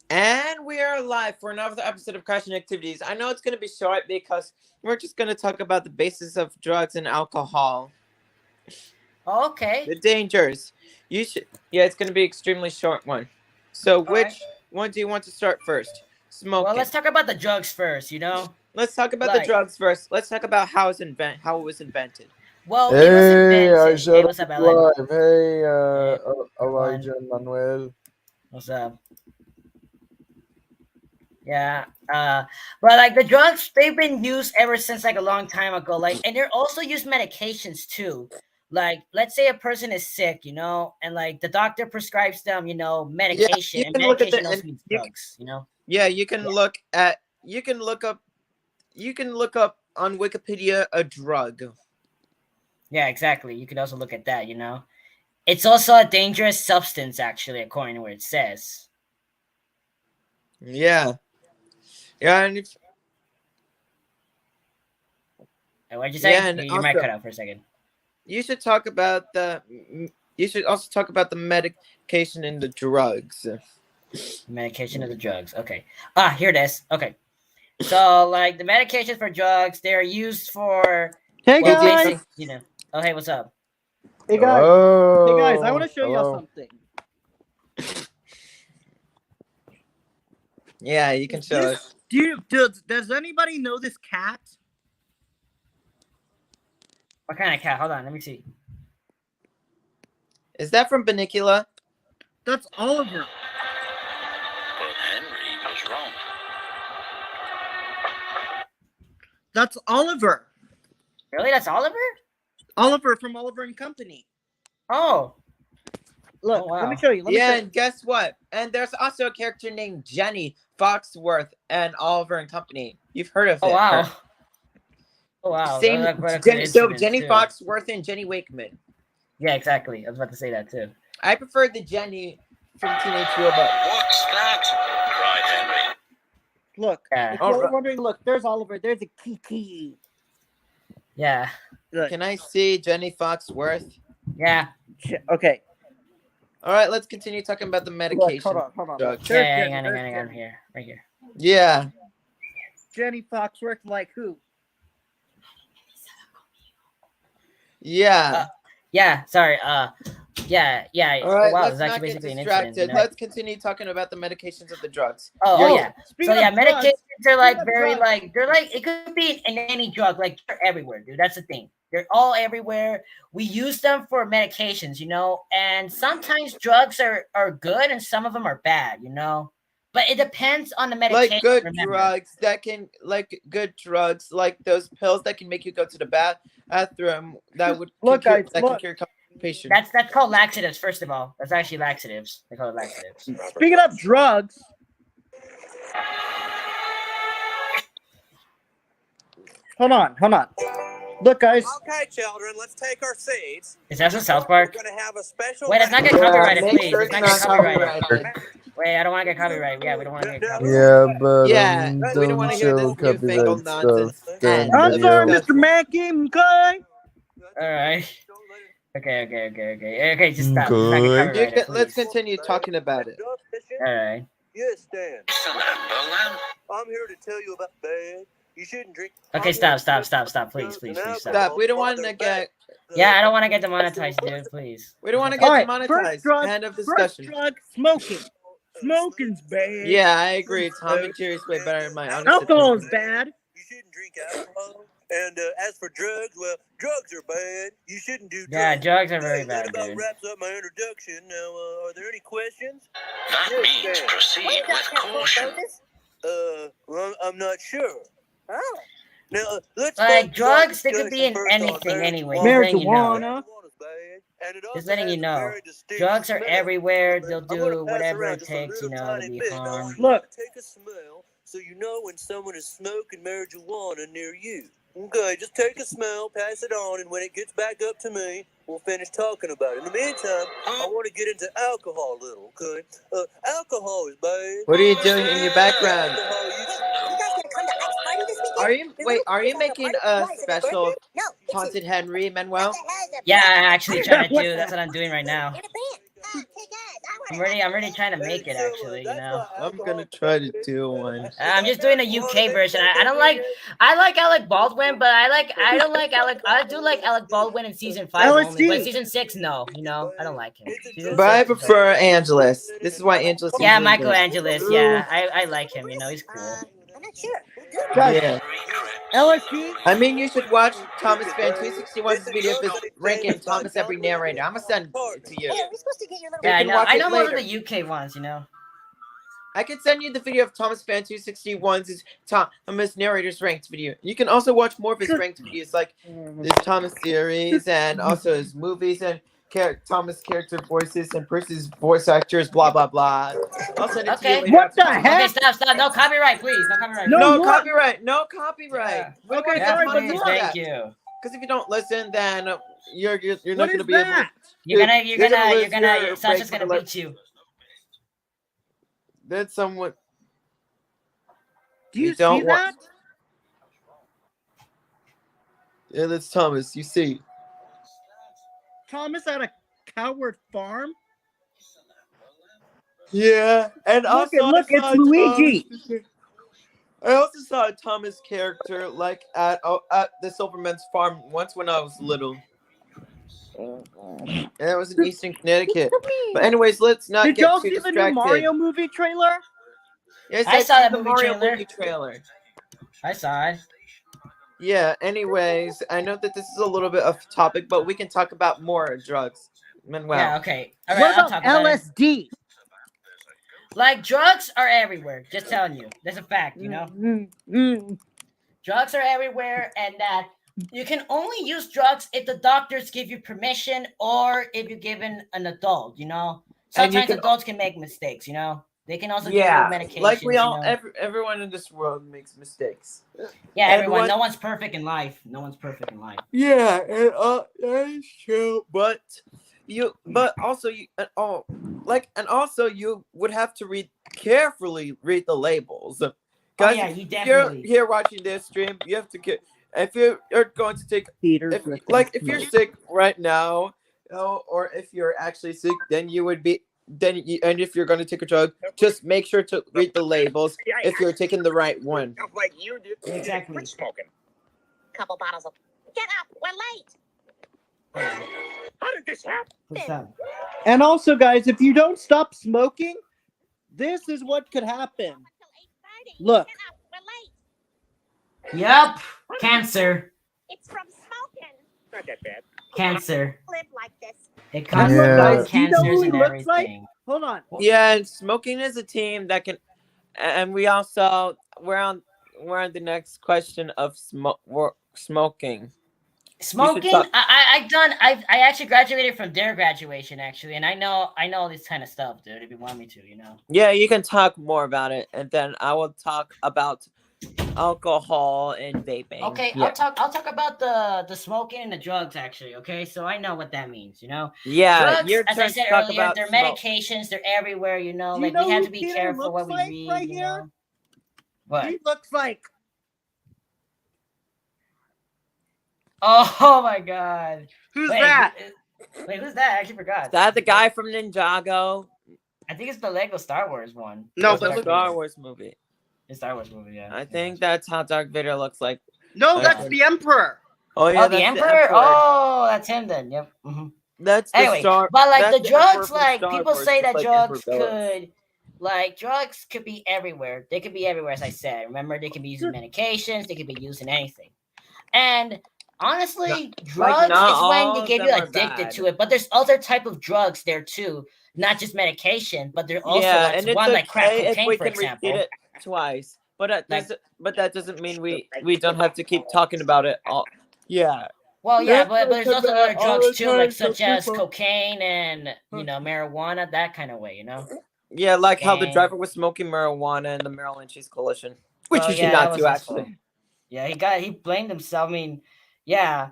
And we are live for another episode of Crashing Activities. I know it's going to be short because we're just going to talk about the basis of drugs and alcohol, Okay. the dangers. Yeah, it's going to be extremely short one. So, which one do you want to start first? Smoking. Well, let's talk about the drugs first. Let's talk about the drugs first. Let's talk about how it was invented. Well, Hey, it was invented. I Hey, shut what's up up, Alan? live. Hey, everyone. Elijah and Manuel. What's up? Yeah. But like the drugs, they've been used ever since like a long time ago. Like, and they're also used medications too. Like, let's say a person is sick, and like the doctor prescribes them, medication, you and can look at medication the also and means you drugs. Yeah, you can look up on Wikipedia a drug. Yeah, exactly. You could also look at that. It's also a dangerous substance, actually, according to what it says. Yeah. Yeah, and What'd you say? Yeah, and You might also- cut out for a second. you should also talk about the medication and the drugs. Medication of the drugs. Okay. Here it is. Okay. So, like, the medications for drugs, they're used for... Hey well, guys! basic, Oh, hey, what's up? Hey guys! Hello. Hey guys! I want to show y'all Hello. something. Yeah, you can show us. Does anybody know this cat? What kind of cat? Hold on, let me see. Is that from Banicula? That's Oliver. But Henry was wrong. That's Oliver. Really? That's Oliver? Oliver from Oliver and Company. Oh. Look, Oh, wow. let me show you. Let me show Yeah, you. and guess what? And there's also a character named Jenny Foxworth and Oliver and Company. You've heard of it. Oh, wow. her. Oh, wow. Same. What a So coincidence, Jenny too. Foxworth and Jenny Wakeman. Yeah, exactly. I was about to say that, too. I prefer the Jenny from Teenage Robot. What's that? cried Henry. Look. Yeah. If Oh, you're right. wondering, look, there's Oliver. There's a Kiki. Yeah. Look. Can I see Jenny Foxworth? Yeah. Okay. All right, let's continue talking about the Look, medication. hold on. drugs. There's Yeah, Jenny, hang there's on. Jenny. Here. Right here. Yeah. Jenny Foxworth, like who? Yeah. Yeah, sorry. Yeah. All right, wow, let's it's not actually get basically an distracted. incident. Let's continue talking about the medications of the drugs. Oh, You're- yeah. Speaking So yeah, of drugs, medications are like speaking of very drugs- like they're like it could be in any drug, like they're everywhere, dude. That's the thing. They're all everywhere. We use them for medications, and sometimes drugs are good and some of them are bad, But it depends on the medication. like good remember. drugs like those pills that can make you go to the bathroom that would Look, can guys, can look. cure constipation. That's called laxatives, first of all. That's actually laxatives. They call it laxatives. Speaking of drugs, hold on. Look, guys. Okay, children, let's take our seats. Is that from South We're Park? going to have a special. Wait, it's not get Yeah, copyrighted, make please. sure It's not it's get not copyrighted. copyrighted. Wait, I don't want to get copyrighted. Yeah, we don't want to get copyrighted. Yeah, but Yeah, we don't don't want to hear show this newfangled copyright nonsense. stuff. And Don't I'm sorry, video. Mr. Mackey. Okay. All right. Okay, just stop. It's not get Good. copyrighted, let's please. continue talking about it. All right. Yes, Stan. Listen, Timberland. I'm here to tell you about bad. You shouldn't drink. Okay, stop, please, stop. Stop. We don't want to get. Yeah, I don't want to get demonetized, dude. Please. We don't want to get All right, demonetized. first drug, End of First discussion. drug, smoking. Smoking's bad. Yeah, I agree. Tom and Jerry's way better in my honest Alcohol opinion. is bad. You shouldn't drink alcohol. And as for drugs, well, drugs are bad. You shouldn't do drugs. Yeah, drugs are very Hey, bad, that about dude. wraps up my introduction. Now, are there any questions? That Yes, means Stan. proceed with caution. Well, I'm not sure. Oh. Now, let's Like, start drugs, the they could be in discussion first on anything anyway. Marijuana. Just letting you know. Drugs are everywhere. They'll do whatever it takes, to be harmed. Look. Take a smell so you know when someone is smoking marijuana near you. Okay, just take a smell, pass it on, and when it gets back up to me, we'll finish talking about it. In the meantime, I want to get into alcohol a little, okay? Alcohol is bad. What are you doing in your background? Alcohol, you Are you making a special Haunted Henry, Manuel? Yeah, I actually trying to do. That's what I'm doing right now. I'm already trying to make it actually. You That's know, why I'm alcohol gonna try to do one. I'm just doing a UK version. I don't like. I like Alec Baldwin, but I don't like Alec. I do like Alec Baldwin in season 5 only, but LSD. season 6, no. You know, I don't like him. Season But I 6 is prefer Angelus. This is why Angelus. Yeah, is really Michael good. Angelis. Yeah, I like him. You know, he's cool. I'm not sure. Guys, Yeah. LSD. I mean, you should watch Thomas Fan 261's video of his ranking Thomas every narrator. I'm gonna send it to you. Hey, are we supposed to get your little? Yeah, I can know. watch I it know most of later. the UK ones. You know. I can send you the video of Thomas Fan 261's Thomas narrators ranked video. You can also watch more of his ranked videos, like his Thomas series and also his movies and Thomas character voices and Percy's voice actors. Blah blah blah. I'll send it to you Okay. later. What the Okay, heck? stop. No copyright, please. No copyright. No, No what? copyright. No copyright. Yeah. We don't Okay, want Yeah, sorry, money but please. for look. Thank that. you. Because if you don't listen, then you're not What gonna is be able. that? You're gonna lose your Sasha's break gonna for the- beat you. Then someone. Do You you don't see want- that? Yeah, that's Thomas. You see. Thomas at a Coward Farm. Yeah, and Look, also look, I it's saw Luigi. I also saw a Thomas character like at the Silverman's farm once when I was little. And it was in Eastern Connecticut. But anyways, let's not Did get y'all too see the distracted. new Mario movie trailer? Yes, I saw seen that the movie Mario trailer. movie trailer. I saw it. Yeah. Anyways, I know that this is a little bit off topic, but we can talk about more drugs. Manuel. Yeah. Okay. All What right. I'll about talk about it. LSD? Like drugs are everywhere. Just telling you. That's a fact. You know. Drugs are everywhere, and that you can only use drugs if the doctors give you permission or if you're given an adult, you know. And you Sometimes can- adults can make mistakes, you know. They can also Yeah, give you medications. like we all, you know? everyone in this world makes mistakes. Yeah, everyone. everyone- No one's perfect in life. No one's perfect in life. Yeah, that is true. But also you would have to carefully read the labels, Oh, guys. yeah, if you you're definitely. here watching this stream, you have to if you're going to take Peter's if lifting if you're smoke. sick right now, or if you're actually sick, then you would be and if you're going to take a drug, just make sure to read the labels if you're taking the right one. Like you did. Exactly. Quit smoking. Couple bottles of. Get up, we're late. How did this happen? What's up? And also, guys, if you don't stop smoking, this is what could happen. Until 8:30. Look. Get up, we're late. Yup. Cancer. It's from smoking. Not that bad. Cancer. Live like this. It causes Yeah. lung Do you know who cancers he and looks like? everything. Hold on. Yeah, and smoking is a team that can, and we're on the next question of smoking. Smoking. talk- I actually graduated from their graduation actually, and I know this kind of stuff, dude. If you want me to, you know. Yeah, you can talk more about it, and then I will talk about alcohol and vaping. Okay, Yeah. I'll talk about the smoking and the drugs actually. Okay, so I know what that means, you know. Yeah, Drugs, your as turn I to said talk earlier, about they're smoke. medications. They're everywhere, you know. Do you Like know we have who to be Peter careful looks what we like read. right you here? know? What? He looks like Oh my god! who's Wait, that? Wait, who's that? I actually forgot. Is that the guy from Ninjago? I think it's the Lego Star Wars one. No, It's a that's Star Wars movie. The Star Wars movie, yeah. I think that's how Darth Vader looks like. No, that's the Emperor. Oh yeah, Oh, the that's Emperor? Oh, that's him then. Yep. hmm that's the Anyway, Star. but like that's the Emperor drugs, from like Star people Wars, say just that like drugs Emperor Bellows. drugs could be everywhere. They could be everywhere, as I said. Remember, they could be used in medications. They could be used in anything. And honestly, drugs not is when all they of get you them are addicted bad. to it. But there's other type of drugs there too, not just medication. But there also Yeah, like and it's one like crack okay if cocaine, we for can example. repeat it twice. But Like- that doesn't mean we don't have to keep talking about it all. Yeah. Well, yeah, Let's but there's also other all drugs the too, like time, so such as people- cocaine and marijuana, that kind of way, you know. Yeah, like how the And- driver was smoking marijuana in the Maryland Cheese Coalition. Which Well, you should yeah, that not was do, his actually. fault. Yeah, he blamed himself. I mean, yeah,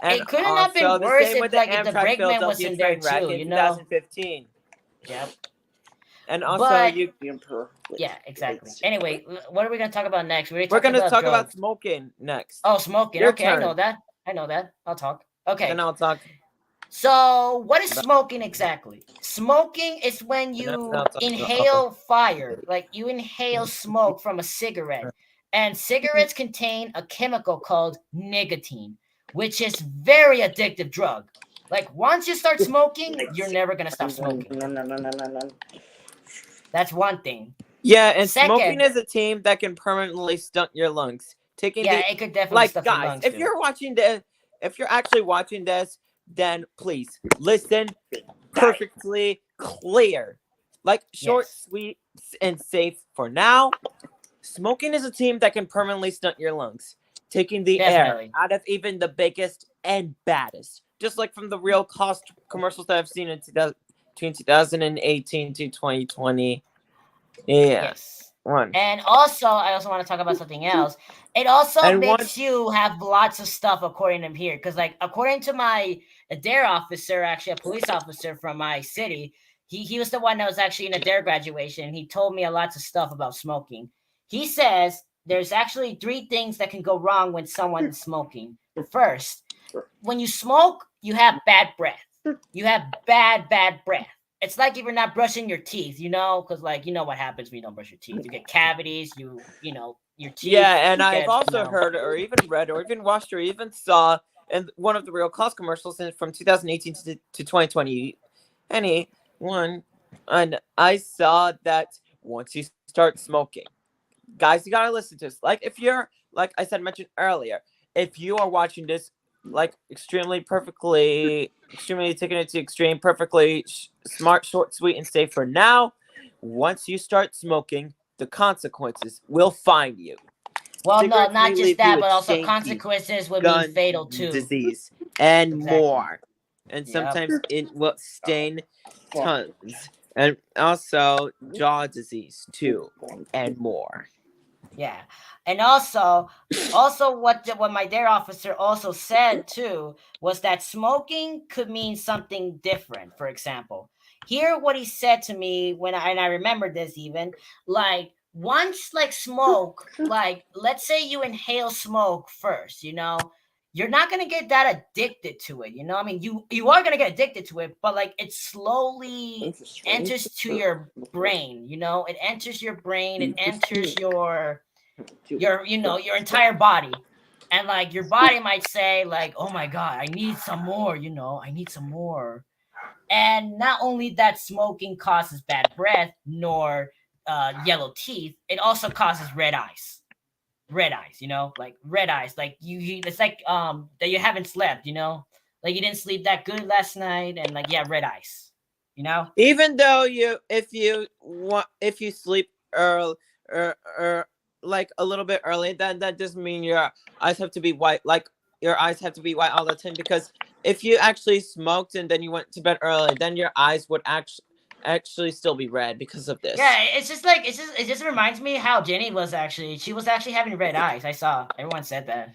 And it couldn't have been also the worse same if with like if the Amtrak brakeman was Philadelphia in there train wreck too, in you know. 2015. Yep. And also, But- The Emperor. Yeah, exactly. Anyway, what are we gonna talk about next? we're going to talk about drugs. smoking next. Oh, smoking. Your Okay, I know turn. that. I know that. I'll talk. Okay. Then I'll talk. So, what is smoking exactly? Smoking is when you sounds like inhale fire, like you inhale smoke from a cigarette. And cigarettes contain a chemical called nicotine, which is very addictive drug. Like once you start smoking, you're never gonna stop smoking. That's one thing. Yeah, and Second- smoking is a team that can permanently stunt your lungs. Taking Yeah, the it could definitely like stuff your guys, lungs. if dude. you're watching this, if you're actually watching this, then please listen perfectly clear. Like short, Yes. sweet, and safe for now. Smoking is a team that can permanently stunt your lungs, taking the Definitely. air out of even the biggest and baddest. Just like from the real cost commercials that I've seen in between 2018 to 2020. Yeah. Yes. One. And also, I also want to talk about something else. It also And makes once- you have lots of stuff according to here. Because, like, according to my DARE officer, actually a police officer from my city, he was the one that was actually in a DARE graduation. He told me a lots of stuff about smoking. He says there's actually 3 things that can go wrong when someone is smoking. First, when you smoke, you have bad breath. You have bad breath. It's like if you're not brushing your teeth, you know, because like you know what happens when you don't brush your teeth. You get cavities. You know your teeth. Yeah, and get, I've also you know- heard, or even read, or even watched, or even saw in one of the real cost commercials from 2018 to 2020. Anyone, and I saw that once you start smoking, guys, you gotta listen to this. Like if you're, like I said, mentioned earlier, if you are watching this, like extremely taking it to extreme, perfectly smart, short, sweet, and safe for now. Once you start smoking, the consequences will find you. Well, no, Cigarettes may not leave just you that, with but also shanky, consequences would gun be fatal too. disease, and Exactly. more. And Yep. sometimes it will stain tongues, and also jaw disease too, and more. Yeah, and also what my DARE officer also said too was that smoking could mean something different. For example, hear what he said to me when I remember this even like once like smoke, like let's say you inhale smoke first, you know, you're not gonna get that addicted to it. You know, I mean, you are gonna get addicted to it, but like it slowly enters to your brain. You know, it enters your brain. It enters your your entire body, and like your body might say like, oh my god, I need some more, you know, I need some more. And not only that smoking causes bad breath nor yellow teeth, it also causes red eyes, you know, like red eyes, like you it's like that you haven't slept, you know, like you didn't sleep that good last night, and like yeah, red eyes, you know. Even though if you sleep early or like a little bit early, then that doesn't mean your eyes have to be white. Like your eyes have to be white all the time, because if you actually smoked and then you went to bed early, then your eyes would actually still be red because of this. Yeah, it's just like it just reminds me how Jenny was actually having red eyes. I saw everyone said that.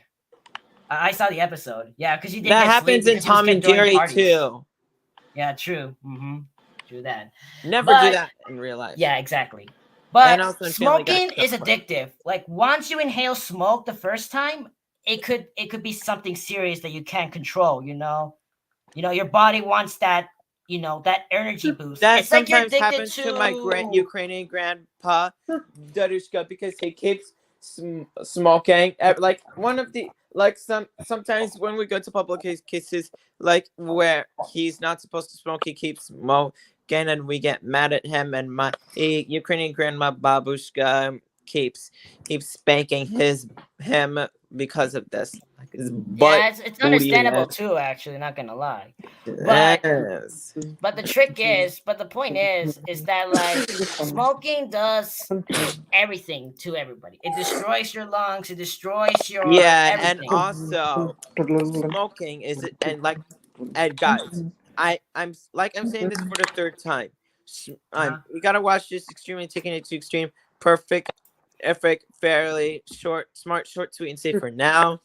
I saw the episode. Yeah, because you didn't That get happens sleep in because she was Tom and throwing Jerry parties. too. Yeah, true. True that. Never do But- that in real life. Yeah, exactly. But And also in Family Guy smoking is stuff. addictive. Like once you inhale smoke the first time, it could be something serious that you can't control. You know, your body wants that. You know, that energy boost. That it's like you're sometimes addicted happens to my Ukrainian grandpa, Darushka, because he keeps smoking. Like one of the sometimes when we go to public cases, like where he's not supposed to smoke, he keeps smoking, and we get mad at him. And my Ukrainian grandma Babushka keeps spanking him because of this. Like his butt. Yeah, it's understandable too. Actually, not gonna lie. Yes. But the point is that like smoking does everything to everybody. It destroys your lungs. It destroys your And everything. also smoking is and guys, I'm saying this for the third time. You gotta watch this Extremely Taking It to Extreme. Perfect, fairly short, smart, short, sweet, and safe for now.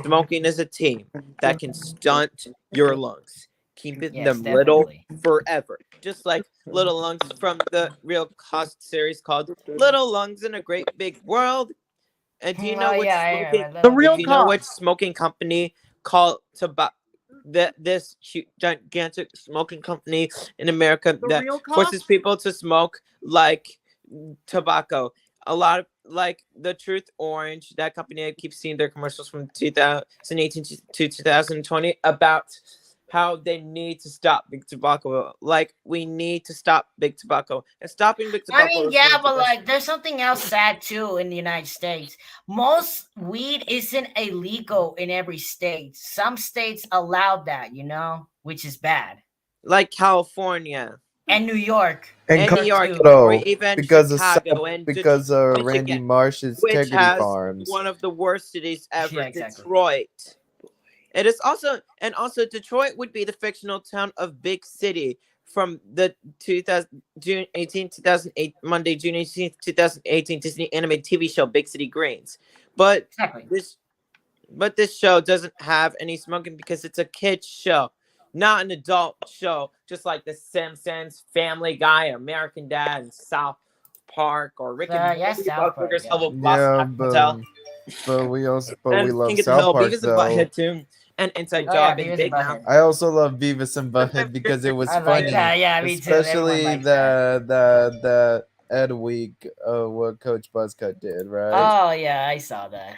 Smoking is a team that can stunt your lungs, keeping Yes, them little definitely. forever. Just like Little Lungs from the Real Cost series called Little Lungs in a Great Big World. And do you know Oh, which yeah, I smoking? remember The that. real Do you know cost. which smoking company called this gigantic smoking company in America The that real forces cops? people to smoke like tobacco. A lot of like the Truth Orange, that company, I keep seeing their commercials from 2018 to 2020 about how they need to stop big tobacco. Like we need to stop big tobacco, and stopping big I tobacco mean, is one yeah, of the but best. like, there's something else sad too in the United States. Most weed isn't illegal in every state. Some states allow that, which is bad. Like California And New York, And and New York, too. or Colorado, even because of Chicago and because of Randy Michigan, Marsh's which Integrity has Farms. one of the worst cities ever, Yeah, exactly. Detroit. It is also, and also Detroit would be the fictional town of Big City from the 2008 Monday, June 18th, 2018 Disney animated TV show Big City Greens. But Exactly. this show doesn't have any smoking because it's a kids show, not an adult show, just like The Simpsons, Family Guy, American Dad, and South Park, or Rick and Yeah, Morty, South Park, Burgers, yeah. Hubble, Yeah, Boston Hotel, but we and love King of the South Hill, Park Beavis and though. Butthead too, and Inside Oh, yeah, Job, and Beavis Big and Mouth. Butthead. I also love Beavis and Butthead because it was I like funny. that. Yeah, me too. Everyone Especially likes that. the Ed Week what Coach Buzzcut did, right? Oh, yeah, I saw that.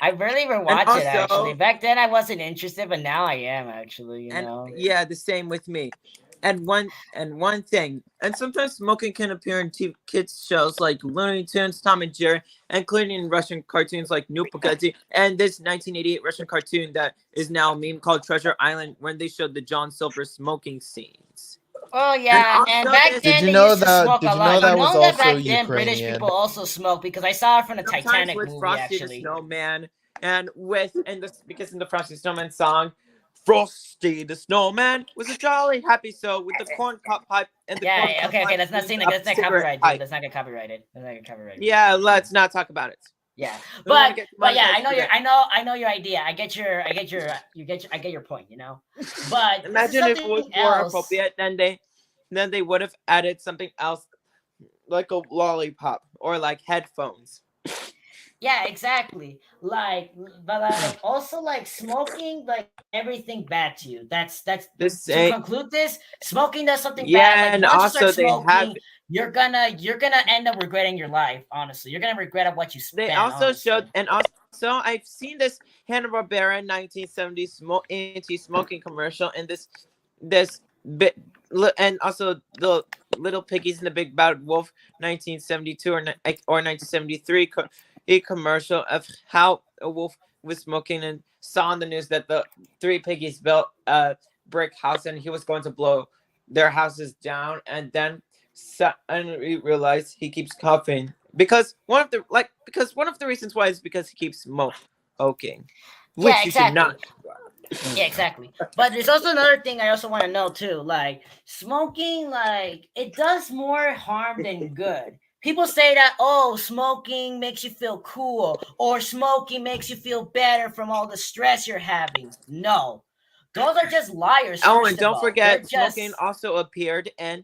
I really rewatched also- it, actually. Back then, I wasn't interested, but now I am, actually, And yeah, the same with me. And one thing, and sometimes smoking can appear in kids shows like Looney Tunes, Tom and Jerry, including in Russian cartoons like New Pugatti, and this 1988 Russian cartoon that is now a meme called Treasure Island, when they showed the John Silver smoking scenes. Oh yeah, and also back this- then Did you they know used to that- smoke did a you lot. know that You was know that also back then British Ukrainian? people also smoke, because I saw it from the Sometimes Titanic with movie, Frosty the actually. Snowman, because in the Frosty the Snowman song, Frosty the Snowman was a jolly happy soul with the corn cob pipe and the corn Yeah, cob okay, pipe let's not being sing a that. Let's not cigarette copyright, pipe. dude. Let's not get copyrighted. Let's not get copyrighted. Yeah, let's not talk about it. Yeah, don't wanna but get yeah, I demonetized know for your, that. I know your idea. I get your point. But Imagine if it was something more else. appropriate, then they would have added something else, like a lollipop or like headphones. Yeah, exactly. But also like smoking, like everything bad to you. That's The to same. conclude this. Smoking does something Yeah, bad. Like, and once you also start they smoking, have. you're gonna end up regretting your life. Honestly, you're gonna regret of what you spent. They also honestly. showed, and also I've seen this Hanna-Barbera 1970s anti-smoking commercial, and this bit, and also the Little Piggies and the Big Bad Wolf 1972 or 1973 a commercial of how a wolf was smoking and saw on the news that the three piggies built a brick house and he was going to blow their houses down, and then suddenly realized he keeps coughing because one of the reasons why is because he keeps smoking, which Yeah, you should not. Yeah, exactly. But there's also another thing I also want to know too. Like smoking, like it does more harm than good. People say that, oh, smoking makes you feel cool, or smoking makes you feel better from all the stress you're having. No, those are just liars. Oh, first and of don't all. forget, They're just- smoking also appeared in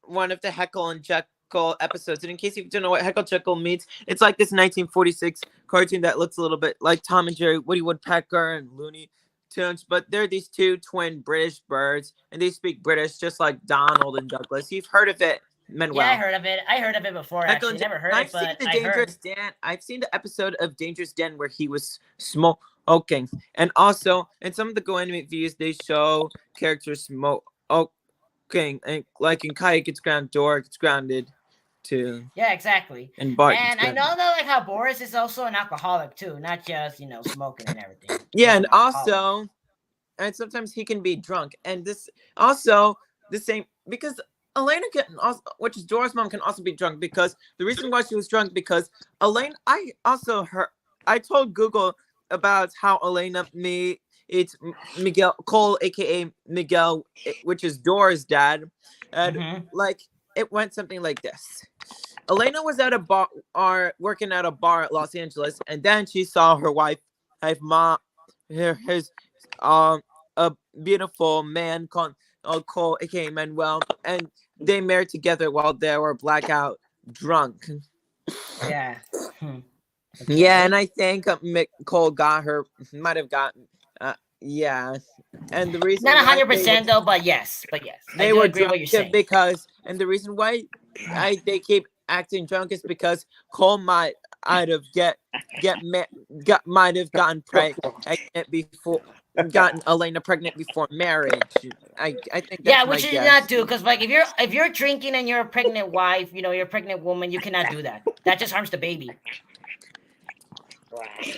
one of the Heckle and Jekyll episodes. And in case you don't know what Heckle Jekyll means, it's like this 1946 cartoon that looks a little bit like Tom and Jerry, Woody Woodpecker, and Looney Tunes. But they're these two twin British birds, and they speak British just like Donald and Douglas. You've heard of it, Manuel. Yeah, I heard of it. I heard of it before. Heckle Actually, and never heard I've it, but seen I heard. I've seen the episode of Dangerous Dan where he was smoking, and also in some of the Go Animate views they show characters smoking, and like in Kai gets grounded, Dora gets grounded too, Yeah, exactly. and Bart. gets And I grounded. know that like how Boris is also an alcoholic too, not just smoking and everything. Yeah, He's and an alcoholic. also, and sometimes he can be drunk, and this also the same because Elena can also, which is Dora's mom, can also be drunk because the reason why she was drunk because Elena. I told Google about how Elena it's Miguel Cole, aka Miguel, which is Dora's dad, and Mhm. like it went something like this. Elena was at a bar, working at a bar at Los Angeles, and then she saw her wife, mom, his a beautiful man called Cole, aka Manuel, and they married together while they were blackout drunk. Yeah. Hmm. Yeah, and I think Cole might have got Yeah, and the reason Not why 100% though, but yes, I they do were agree what you're drunk saying. because, and the reason why they keep acting drunk is because Cole might have might have gotten pregnant before, gotten Elena pregnant before marriage. I think that's Yeah, my which you should guess. not do, because like if you're drinking and you're a pregnant wife, you know, you're a pregnant woman, you cannot do that. That just harms the baby.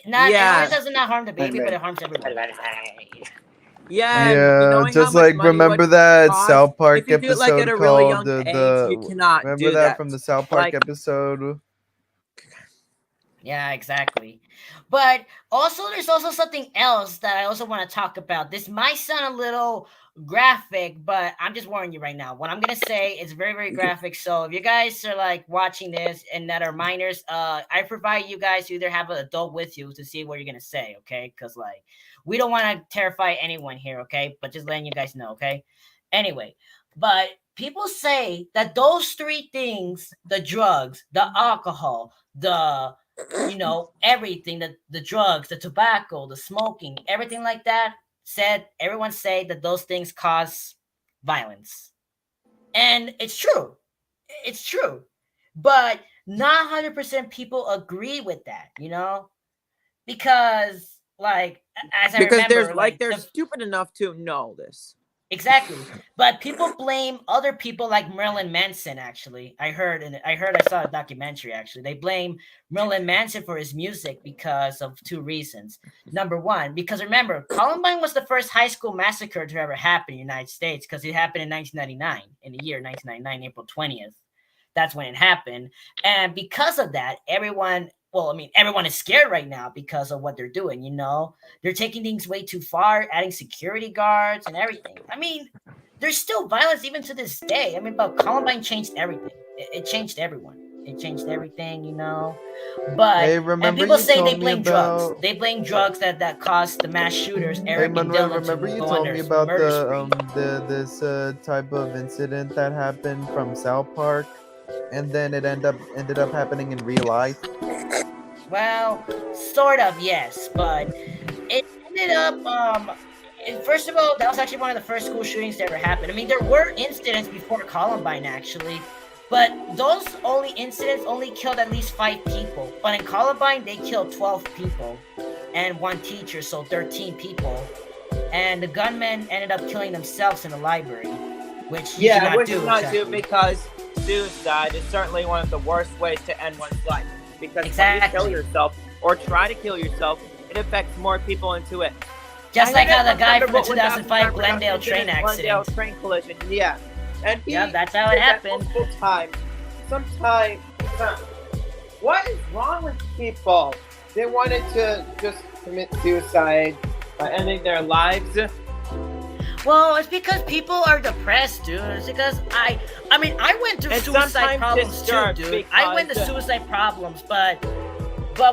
Not Yeah. it only does not harm the baby, but it harms everyone. Yeah, and Yeah, knowing just how much like money remember would that cost, South Park if you do it like at episode a really called young age, you cannot remember do that from the South Park Like- episode? Yeah, exactly. But also, there's also something else that I also want to talk about. This might sound a little graphic, but I'm just warning you right now. What I'm gonna say is very, very graphic. So if you guys are like watching this and that are minors, I provide you guys to either have an adult with you to see what you're gonna say, okay? Because like we don't want to terrify anyone here, okay? But just letting you guys know, okay? Anyway, but people say that those three things, the drugs, the alcohol, the everything, the drugs, the tobacco, the smoking, everything like that, everyone say that those things cause violence. And it's true. It's true. But not 100% people agree with that, because like as I because remember, they're the- stupid enough to know this. Exactly. But people blame other people like Marilyn Manson, actually. I saw a documentary, actually. They blame Marilyn Manson for his music because of two reasons. Number one, because remember, Columbine was the first high school massacre to ever happen in the United States, because it happened in 1999, in the year 1999, April 20th. That's when it happened. And because of that, everyone is scared right now because of what they're doing, They're taking things way too far, adding security guards and everything. I mean, there's still violence even to this day. I mean, but Columbine changed everything. It changed everyone. It changed everything, But Hey, and remember people you say they told me blame drugs. about- They blame drugs that caused the mass shooters, Hey Eric and Manuel, Dylan, remember to you go told on me their about murder spree. this type of incident that happened from South Park, and then it ended up happening in real life. Well, sort of, yes, but it ended up. First of all, that was actually one of the first school shootings that ever happened. I mean, there were incidents before Columbine, actually, but those incidents only killed at least 5 people. But in Columbine, they killed 12 people and 1 teacher, so 13 people. And the gunmen ended up killing themselves in the library, which you should not which do. is not exactly. do because suicide is certainly one of the worst ways to end one's life. Because Exactly. when you kill yourself or try to kill yourself, it affects more people into it. Just I like how never the guy from the remember what 2005 happened Glendale after train the Glendale accident. train collision, yeah. And he Yeah, that's how it did that happened. multiple times. Sometimes, what is wrong with people? They wanted to just commit suicide by ending their lives. Well, it's because people are depressed, dude. It's because I went through And suicide sometimes problems too, disturbed dude. I went through because- suicide problems, but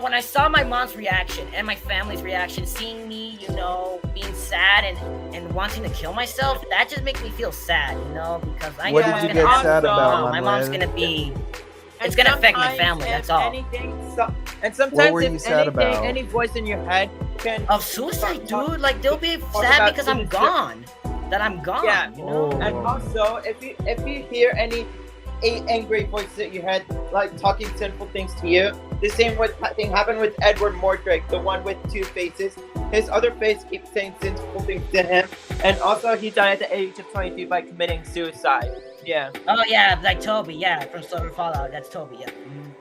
when I saw my mom's reaction and my family's reaction, seeing me, being sad and wanting to kill myself, that just makes me feel sad, because I What know did what's you gonna get happen sad to my about, mom. My mom's Manuel? gonna be. And It's gonna affect my sometimes family, if that's all. And sometimes were if you sad anything, about? any voice in your head can Of suicide, dude. Like they'll be Talk sad about because I'm suicide. gone. That I'm gone. Yeah. Oh. And also, if you hear any angry voices in your head, like talking sinful things to you, the same thing happened with Edward Mordrake, the one with 2 faces. His other face keeps saying sinful things to him, and also he died at the age of 22 by committing suicide. Yeah, Oh yeah, like Toby. Yeah, from Silver Fallout. That's Toby. Yeah.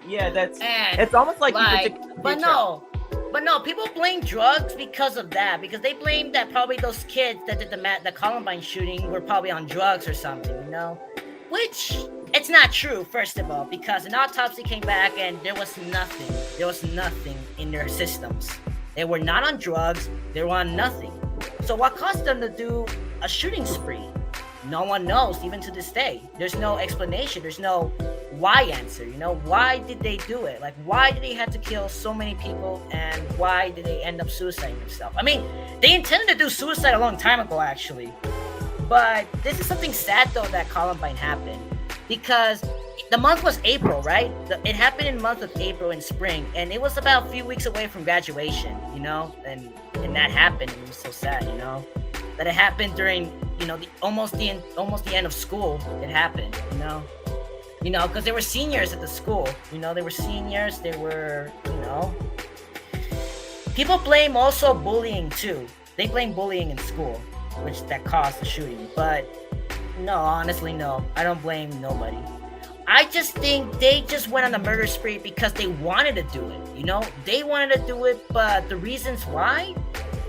yeah, that's. And It's almost like, like, he predicted the but future. no, people blame drugs because of that. Because they blame that probably those kids that did the Columbine shooting were probably on drugs or something, Which it's not true, first of all, because an autopsy came back and there was nothing. There was nothing in their systems. They were not on drugs. They were on nothing. So what caused them to do a shooting spree? No one knows, even to this day. There's no explanation. There's no why answer. Why did they do it? Like, why did they have to kill so many people, and why did they end up suiciding themselves? I mean, they intended to do suicide a long time ago, actually. But this is something sad, though, that Columbine happened, because the month was April, right? It happened in the month of April in spring, and it was about a few weeks away from graduation, you know, and that happened. It was so sad, you know, that it happened during, you know, almost the end of school. It happened, you know, because they were seniors at the school, you know, they were seniors. They were, you know, people blame also bullying too. They blame bullying in school, which that caused the shooting, but. No, honestly, no. I don't blame nobody. I just think they just went on a murder spree because they wanted to do it, you know? They wanted to do it, but the reasons why?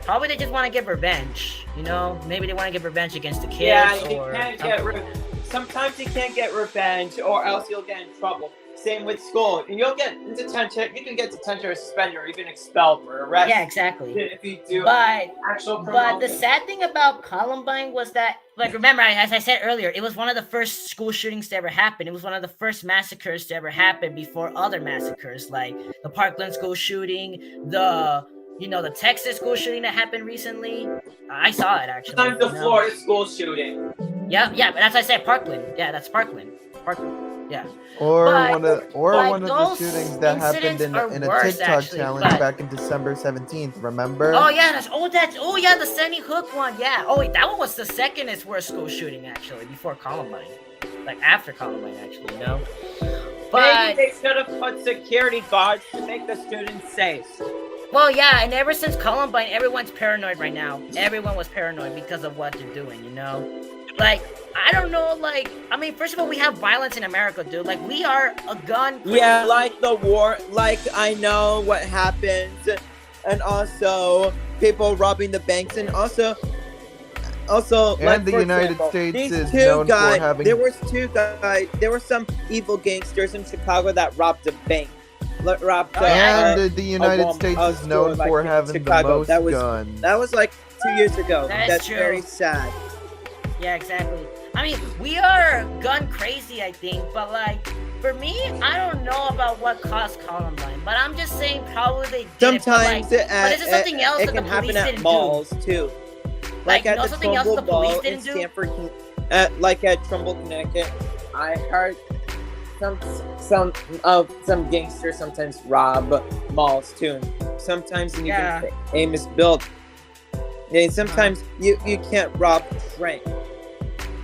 Probably they just want to get revenge, you know? Maybe they want to get revenge against the kids Yeah, you or can't something. sometimes you can't get revenge, or else you'll get in trouble. Same with school. And you'll get detention. You can get detention or suspended or even expelled or arrested. Yeah, exactly. If you do But actual criminal. But the sad thing about Columbine was that, like, remember, as I said earlier, it was one of the first school shootings to ever happen. It was one of the first massacres to ever happen before other massacres, like the Parkland school shooting, the Texas school shooting that happened recently. I saw it actually. Sometimes the you know? Florida school shooting. Yeah, but that's why I said Parkland. Yeah, that's Parkland. Yeah. Or But- one of the those shootings that happened incidents are in a worse, TikTok actually, challenge but- back in December 17th. Remember? Oh yeah, the Sandy Hook one. Yeah. Oh wait, that one was the second worst school shooting actually, before Columbine, like after Columbine actually, you know. But Maybe they should have put security guards to make the students safe. well, yeah, and ever since Columbine, everyone's paranoid right now. Everyone was paranoid because of what they're doing, you know. Like I don't know, like I mean, first of all, we have violence in America, dude. Like we are a gun. Yeah, like the war. Like I know what happens, and also people robbing the banks, and also And like, the for United example, States these is two known for guys, having- There were some evil gangsters in Chicago that robbed a bank. And the United woman- States a is known store, like, for in having Chicago. the most That was- guns. That was like 2 years ago. That is That's true. very sad. Yeah, exactly. I mean, we are gun crazy, I think, but like for me, I don't know about what caused Columbine, but I'm just saying probably they did Sometimes it. But this is something else it that can the happen police at didn't malls too. Like, Like you know at the something else Trumbull the police Mall in didn't do? Stamford, like at Trumbull, Connecticut. I heard some gangsters sometimes rob malls too. Sometimes even Yeah. Amos built. Yeah, sometimes you can't rob train.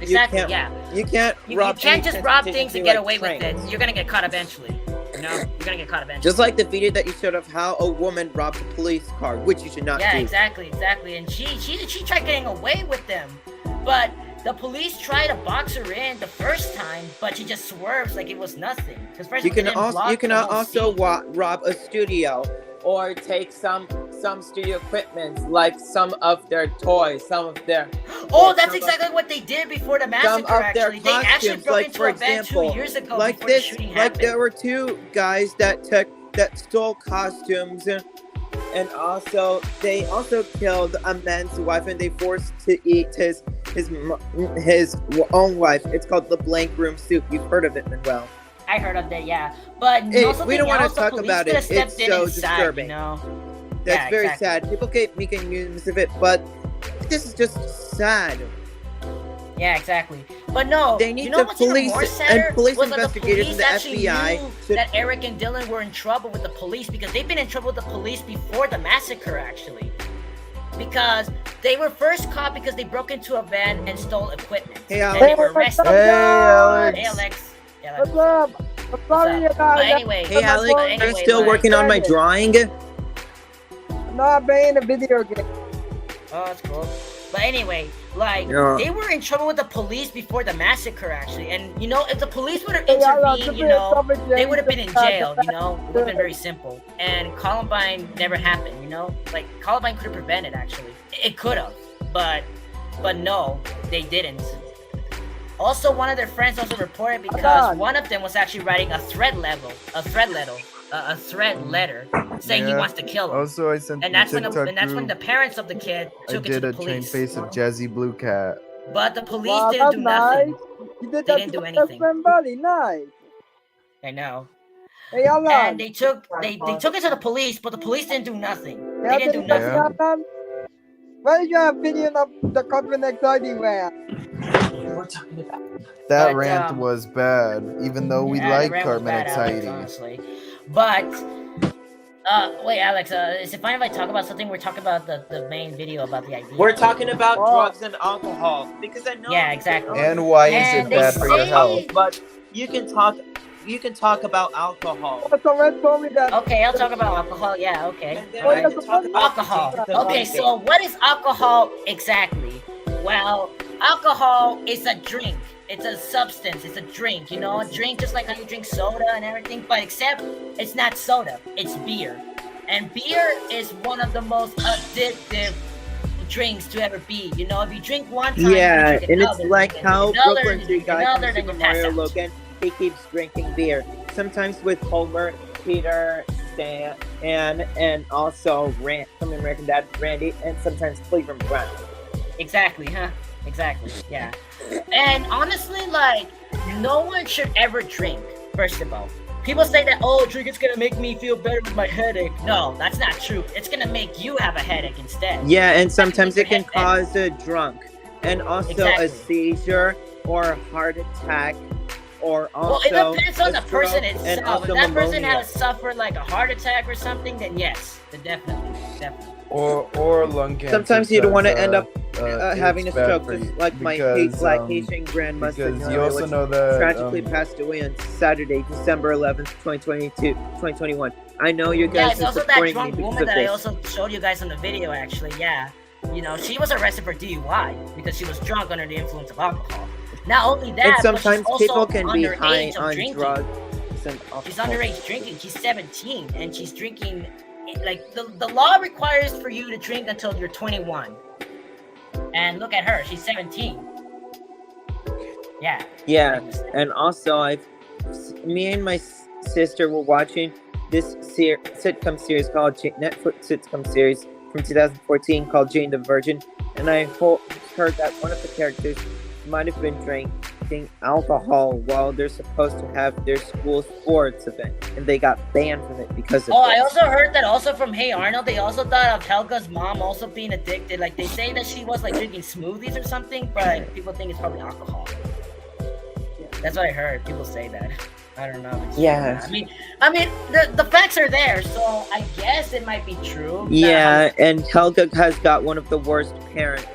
Exactly. can't Yeah. You can't You rob. can't any just rob transportation things and thing get like away with trains. it. You're gonna get caught eventually. You know, you're gonna get caught eventually. Just like the video that you showed of how a woman robbed a police car, which you should not Yeah, do. exactly. And she tried getting away with them, but the police tried to box her in the first time, but she just swerves like it was nothing. Because first You they can didn't also block the whole also scene. rob a studio or take some studio equipment, like some of their toys, some of their Oh, or that's some exactly what they did before the some massacre. of their Actually, they actually costumes, broke like into for a van example, 2 years ago like before this, the shooting like happened. there were two guys that stole costumes, and also they also killed a man's wife, and they forced to eat his own wife. It's called the blank room soup. You've heard of it, Manuel? I heard of that, yeah. But Hey, also we don't want wanna to talk about it. It's so disturbing. You know? That's Yeah, very exactly. sad. People keep making memes of it, but this is just sad. Yeah, exactly. But no, They need you know the what's even police more sadder and police was that investigators the and police the actually FBI knew should- that Eric and Dylan were in trouble with the police because they've been in trouble with the police before the massacre, actually. Because they were first caught because they broke into a van and stole equipment. Hey, and Alex. they were arrested. Hey, Alex. Hey, Alex. Yeah, Alex. What's up? I'm sorry What's up? about But that. anyway, Hey, Alex, but are anyway, you still like- working on my drawing? I'm not playing a video game. Oh, that's cool. But anyway, like, Yeah. they were in trouble with the police before the massacre, actually. And, you know, if the police would have Hey, y'all, intervened, you know, they would have been in James. jail, you know? It would have been very simple. And Columbine never happened, you know? Like, Columbine could have prevented, actually. It could have. But no, they didn't. Also, one of their friends also reported because one of them was actually writing a thread letter saying he Yeah. wants to kill him. Also, I sent And the that's when TikTok the group. parents of the kid I took it to did the a train police. face of Jazzy Blue Cat. But the police Wow, didn't that's do nothing. nice. You did They that didn't to do my anything. best buddy. Nice. I know. Hey, Alan. And they took it to the police, but the police didn't do nothing. They Yeah, didn't do nothing. Yeah. Alan. What is your opinion of the Cosmic Exotic man? we're talking about. That But, rant was bad, even though we Yeah, the like rant was Carmen bad, Alex, Anxiety. honestly. But wait, Alex, is it fine if I talk about something? We're talking about the main video about the idea. We're talking about Oh. drugs and alcohol because I know. Yeah, exactly. And why is And it they bad for your say- health? But you can talk. You can talk about alcohol. Someone told me that. Okay, I'll talk about alcohol. Yeah, okay. And then Oh, I yeah, can talk about Alcohol. the dangers of Okay, drinking. so what is alcohol exactly? Well, alcohol is a drink. It's a substance. It's a drink. You know, a drink just like how you drink soda and everything, but except it's not soda. It's beer. And beer is one of the most addictive drinks to ever be. You know, if you drink one time, Yeah, you drink and it's another, like you how drink another, Brooklyn you Street drink guy another, from then you Super pass Mario out. Logan, he keeps drinking beer. Sometimes with Homer, Peter, Stan, and also from American Dad, Randy, and sometimes Cleveland Brown. Exactly, huh? Exactly, yeah. And honestly, like, no one should ever drink, first of all. People say that, oh, drinking's gonna make me feel better with my headache. No, that's not true. It's gonna make you have a headache instead. Yeah, and sometimes it can Make your head cause a drunk, and also Exactly. a seizure or a heart attack, or Well, also it depends on a the person stroke, and itself. also If that person pneumonia. has suffered like a heart attack or something, then yes, then definitely. Or lung cancer. Sometimes you don't want to end up it's having a bad stroke, for just you like my because, Black Haitian grandmother, because you also which know that tragically passed away on Saturday, December 11th, 2021. I know you Yeah, guys it's are also that supporting me drunk because woman of that I this. also showed you guys on the video, actually, yeah. You know, she was arrested for DUI because she was drunk under the influence of alcohol. Not only that, And but sometimes she's also people can be underage high of on drinking. drugs and She's alcohol. underage drinking. She's 17 and she's drinking. Like the law requires for you to drink until you're 21. And look at her, she's 17. Yeah. Yeah, and also me and my sister were watching this sitcom series called Netflix sitcom series from 2014 called Jane the Virgin, and I heard that one of the characters might have been drinking alcohol while they're supposed to have their school sports event, and they got banned from it because of Oh, I this. also heard that also from Hey Arnold, they also thought of Helga's mom also being addicted. Like they say that she was like drinking smoothies or something, but people think it's probably alcohol. That's what I heard. People say that. I don't know. If it's true or Yeah. not. I mean, the facts are there, so I guess it might be true. Yeah, and Helga has got one of the worst parents.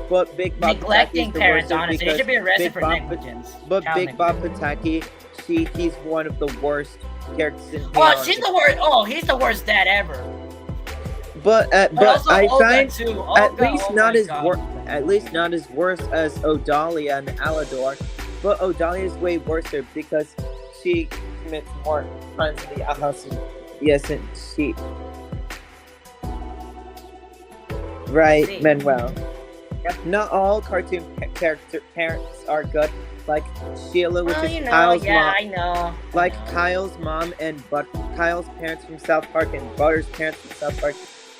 But Big Bob Neglecting Pataki is the parents, worst honestly, they because should be arrested Big for Bob- negligence. But Child Big Bob negligence. Pataki, he's one of the worst characters in Oh, Hey she's Arnold. the worst. Oh, he's the worst dad ever. But also I Olga, find too. at Olga, least oh not my as God. at least not as worse as Odalia and Alador. But Odalia is way worse because she commits more crimes in the house. Yes, and she. Right, See. Manuel. Not all cartoon character parents are good. Like Sheila, which Well, is you know, Kyle's yeah, mom. I know. Like Kyle's mom and Kyle's parents from South Park and Butter's parents from South Park.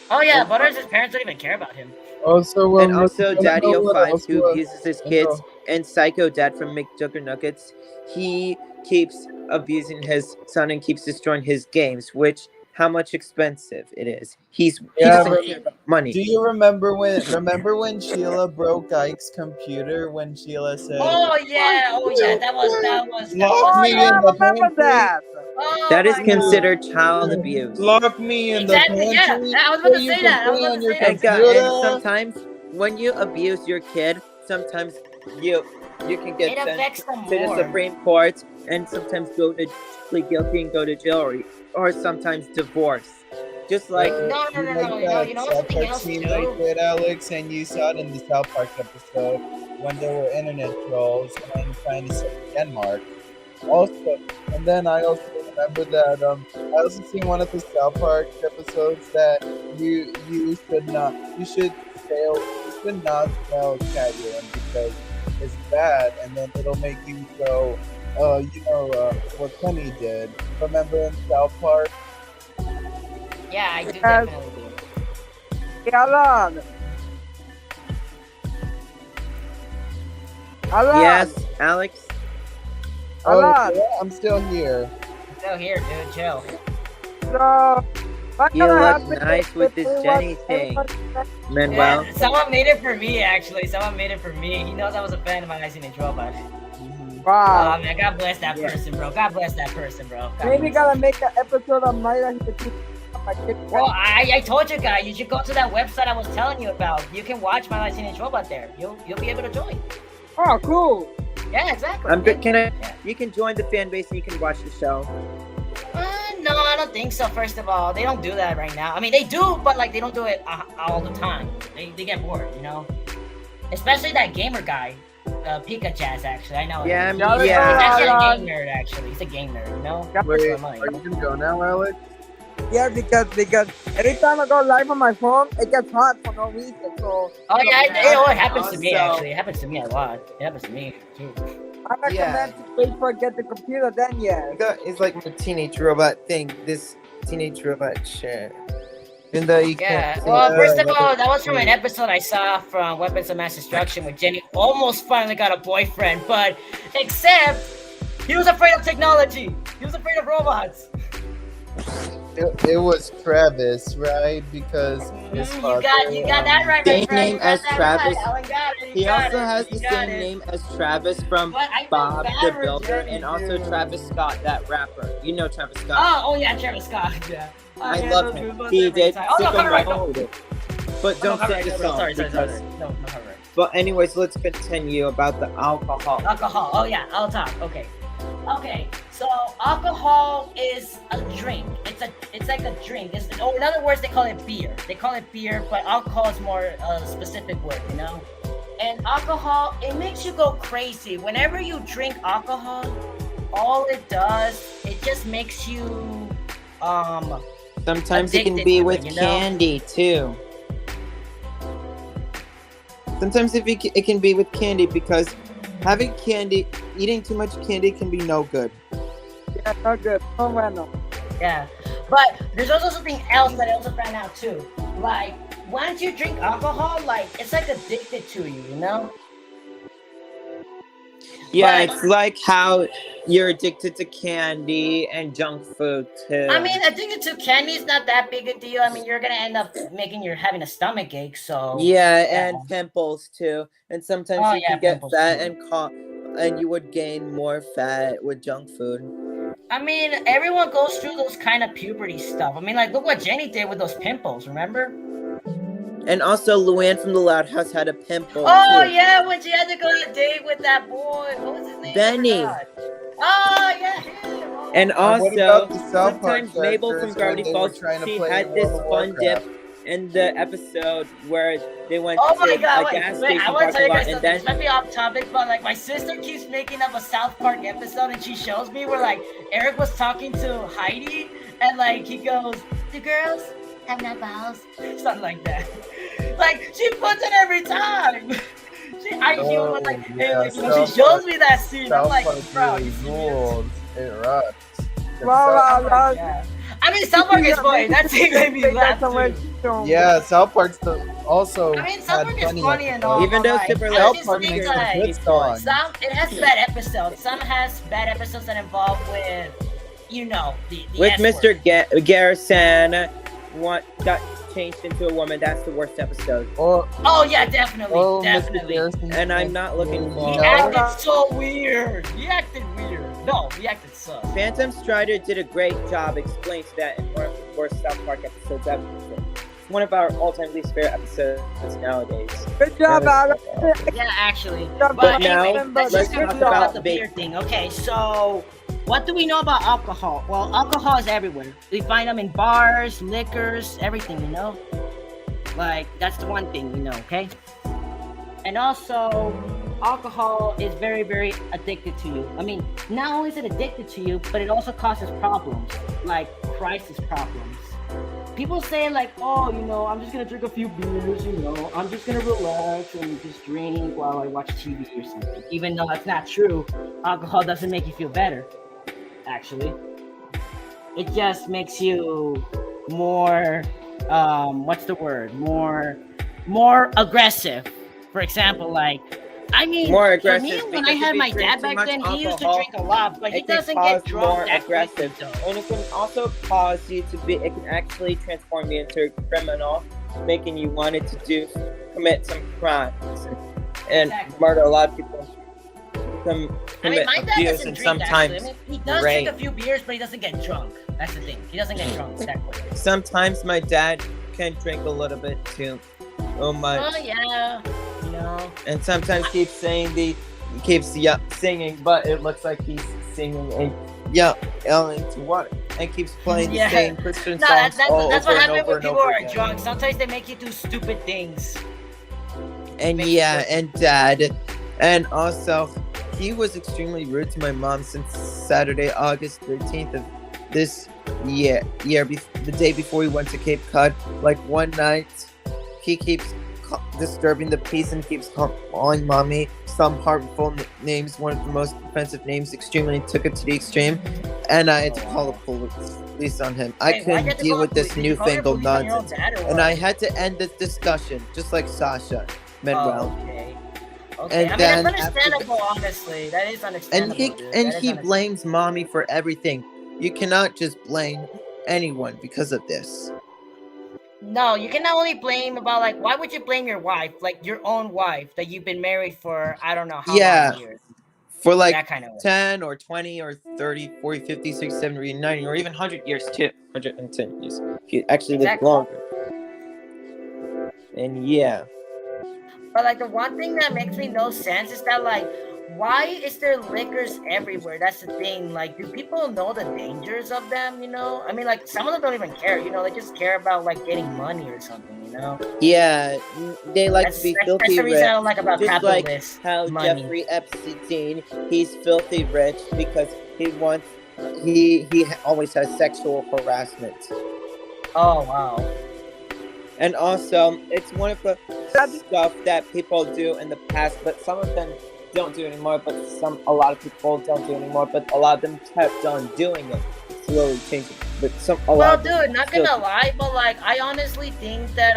Oh yeah, and- Butters' parents don't even care about him. Also, And also Daddy you know what O5 else who was- abuses his kids, and Psycho Dad from McJugger Nuggets. He keeps abusing his son and keeps destroying his games, which how much expensive it is. He Yeah, doesn't but- care about money. Do you remember when Sheila broke Ike's computer when Sheila said Oh yeah, that was Lock Oh, me yeah, in I the remember pantry? that. Oh, That is my God. considered child abuse. Lock me in Exactly, the yeah. pantry. I was about so to you say can that. I was play about on to your say that. And, and computer. sometimes when you abuse your kid, sometimes you can get It sent affects them to the more. Supreme Court and sometimes go to plead guilty and go to jail or sometimes divorce. Just like No, You you know South something Park else scene too? like that, Alex, and you saw it in the South Park episode when there were internet trolls and trying to say Denmark. Also, and then I also remember that I also seen one of the South Park episodes that you should not sell cat urine because it's bad, and then it'll make you go, what Kenny did. Remember in South Park? Yeah, I do Yes. definitely do. Hey, Alan. Alan. yes, Alex. Alan. yeah, I'm still here. Still here, dude. Chill. So, What's You gonna look happen nice if with this we Jenny watch thing. everybody- Manuel. Yeah, someone made it for me, actually. Someone made it for me. He knows I was a fan of my Nice Teenage Robot. Wow. Oh man, God bless that Yeah. person, bro. God bless that person, bro. God Maybe bless. gotta make an episode of my life. Well, I told you guys, you should go to that website I was telling you about. You can watch my Nice Teenage Robot there. You'll be able to join. Oh, cool. Yeah, exactly. I'm good. Can I? Yeah. You can join the fan base and you can watch the show. No, I don't think so. First of all, they don't do that right now. I mean, they do, but like they don't do it all the time. They get bored, you know. Especially that gamer guy, Pika Jazz. Actually, I know. Yeah, him. I mean, He's yeah. actually Yeah. a game nerd. Actually, he's a game nerd. You know. Yeah. Wait, Money, are you you know? gonna go now, Alex? Yeah, because every time I go live on my phone, it gets hot for no reason. So Oh yeah, it happens to me Also- actually. It happens to me a lot. It happens to me too. I recommend to wait for get the computer. Then yeah. It's like a teenage robot thing. This teenage robot shit. Even though you Yeah. can't. Well, see- first of all, that was from an episode I saw from Weapons of Mass Destruction where Jenny almost finally got a boyfriend, but except he was afraid of technology. He was afraid of robots. It was Travis, right? Because his You father, got that right, my Same friend. name You got as that Travis. right. Alan got it. He got also it. has He the got same it. name as Travis from But I feel Bob bad the for Builder, Jenny, and also dude. Travis Scott, that rapper. You know Travis Scott. Oh yeah, Travis Scott. Yeah. I yeah, love those him. goosebumps He every did time. Oh no, Super copyright, Mario. no. But No, don't say copyright, the no, song. sorry. because- No copyright. But anyways, let's continue about the alcohol. Alcohol. Oh yeah, I'll talk. Okay. Okay. So alcohol is a drink. It's like a drink. Or in other words, they call it beer. They call it beer, but alcohol is more a specific word, you know. And alcohol, it makes you go crazy. Whenever you drink alcohol, all it does, it just makes you Sometimes it can addicted be to with it, you know? candy too. Sometimes it can be with candy because eating too much candy can be no good. Yeah, not good. Oh man, no. Yeah, but there's also something else that I also found out too. Like, once you drink alcohol, like it's like addicted to you, you know? Yeah, But- it's like how you're addicted to candy and junk food too. I mean, addicted to candy is not that big a deal. I mean, you're gonna end up having a stomach ache. So yeah, and pimples too. And sometimes Oh, you yeah, can get pimples fat too. and you would gain more fat with junk food. I mean, everyone goes through those kind of puberty stuff. I mean, like look what Jenny did with those pimples. Remember? And also, Luann from the Loud House had a pimple. Oh too. yeah, when she had to go on a date with that boy. What was his name? I Benny. forgot. Oh yeah, him. Oh. And What also, about the South Park sometimes Mabel from characters when Gravity they were Falls, trying to she play had this World of fun Warcraft? dip in the episode where they went Oh to my god, a wait, gas wait, station I want to tell parking you lot, guys and something. then This might be off topic, but like my sister keeps making up a South Park episode and she shows me where like Eric was talking to Heidi and like he goes, the girls have no balls. Something like that. Like she puts it every time. She was like, hey, yeah, like, you know, she South shows Park- me that scene. I'm South like, Park bro, really you serious? rules. It rocks. Wow, Oh, yeah. I mean, South Park is funny. That scene made me laugh too. Yeah, South Park's also I mean, South had Park is funny funny and episodes. all. Even though but, Super I South just Park think, makes like, some good songs. Some it has bad episodes. Some has bad episodes that involve with, you know, the with S Mr. word. Garrison, what got changed into a woman. That's the worst episode. Or, Oh yeah, definitely, Mr. definitely. Garrison. And I'm not looking He No. acted so weird. He acted weird. No, he acted sus. Phantom Strider did a great job explaining that in one of the worst South Park episodes ever. It's one of our all-time least favorite episodes nowadays. Good job, Alex. Yeah, actually. But But now, anyway, let's let's just talk talk about about the vape. beer thing. Okay, so what do we know about alcohol? Well, alcohol is everywhere. We find them in bars, liquors, everything, you know? Like, that's the one thing we know, okay? And also, alcohol is very, very addicted to you. I mean, not only is it addicted to you, but it also causes problems, like crisis problems. People say like, oh, you know, I'm just gonna drink a few beers, you know, I'm just gonna relax and just drink while I watch TV or something. Even though that's not true, alcohol doesn't make you feel better, actually. It just makes you more, what's the word? More aggressive. For example, like I mean, More for aggressive me, when because I if had you my drink dad too back much then, he used to alcohol, drink a lot, but he it can doesn't cause get drunk more that aggressive, quickly, though. and it can also cause you to be. It can actually transform you into a criminal, making you wanted to commit some crimes and Exactly. murder a lot of people. I mean, Commit my dad abuse doesn't and drink, sometimes actually. I mean, he does rape. drink a few beers, but he doesn't get drunk. That's the thing. He doesn't get drunk that quick. Sometimes my dad can drink a little bit too much, Oh, yeah. You know. and sometimes keeps singing, but it looks like he's singing and yelling to what, and keeps playing Yeah. the same Christian No, songs that's all what over and happens over when and people over are again. drunk. Sometimes they make you do stupid things. And Makes yeah, sense. and dad. And also, he was extremely rude to my mom since Saturday, August 13th of this year, the day before we went to Cape Cod. Like one night, he keeps disturbing the peace and keeps calling mommy some harmful names, one of the most offensive names, extremely took it to the extreme. And I had to call the police on him. I Wait, why'd you couldn't have to deal call with the this police? Did you call your newfangled police on your own nonsense. dad or And what? I had to end this discussion, just like Sasha Manuel. Oh, okay. Okay, And I mean, then that's after understandable, honestly. That is And understandable, he dude. and That is he understandable. blames mommy for everything. You cannot just blame anyone because of this. No, you can not only blame about, like, why would you blame your wife, like your own wife that you've been married for, I don't know how Yeah. long years. For like That kind of way. 10 or 20 or 30, 40, 50, 60, 70, 90, or even 100 years too. 110 years. He actually lived Exactly. longer. And yeah. But like the one thing that makes me no sense is that, like, why is there liquors everywhere? That's the thing. Like, do people know the dangers of them? You know, I mean, like, some of them don't even care. You know, they just care about like getting money or something. You know, Yeah, they like to be that's filthy the reason I rich. don't like about Just like capitalists. How money. Jeffrey Epstein, he's filthy rich because he always has sexual harassment. Oh wow. And also, it's one of the stuff that people do in the past, but some of them don't do anymore. But a lot of people don't do anymore. But a lot of them kept on doing it, slowly changing. But a lot Well, of them dude, not still gonna lie, but like, I honestly think that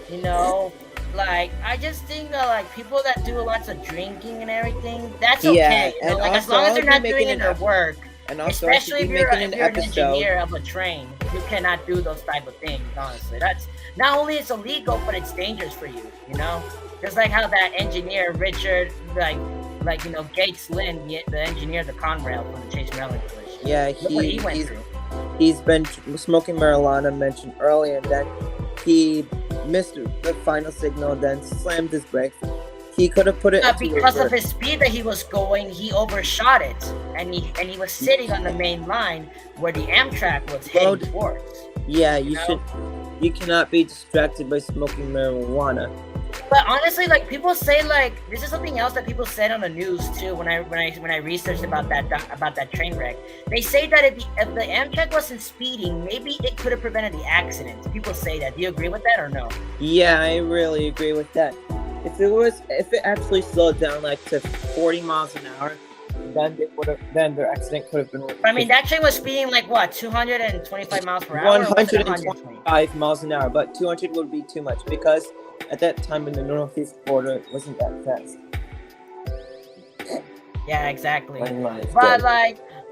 you know, like, I just think that like people that do lots of drinking and everything, that's okay. Yeah, You know, and like as also long as I'll they're be not making doing it an in their ep- work. And also, I Especially should if be you're, making if an you're an episode. engineer of a train, you cannot do those type of things. Honestly, that's not only it's illegal, but it's dangerous for you. You know, just like how that engineer Richard, like you know, Gates Lynn, the engineer of the Conrail from the Chase Maryland collision. Yeah, Look what he went he's through. he's been smoking marijuana mentioned earlier, and then he missed the final signal, then slammed his brakes. He could have put it into Because of reverse. his speed that he was going, he overshot it, and he was sitting on the main line where the Amtrak was heading towards. Yeah, know? you cannot be distracted by smoking marijuana. But honestly, like people say, like this is something else that people said on the news too. When I researched about that train wreck, they say that if the Amtrak wasn't speeding, maybe it could have prevented the accident. People say that. Do you agree with that or no? Yeah, I really agree with that. If it actually slowed down like to 40 miles an hour, then their accident could have been. I mean, that train was speeding like what, 225 miles per hour? or was it 120? 5 miles an hour, but 200 would be too much because at that time in the northeast border it wasn't that fast. Yeah, exactly. But But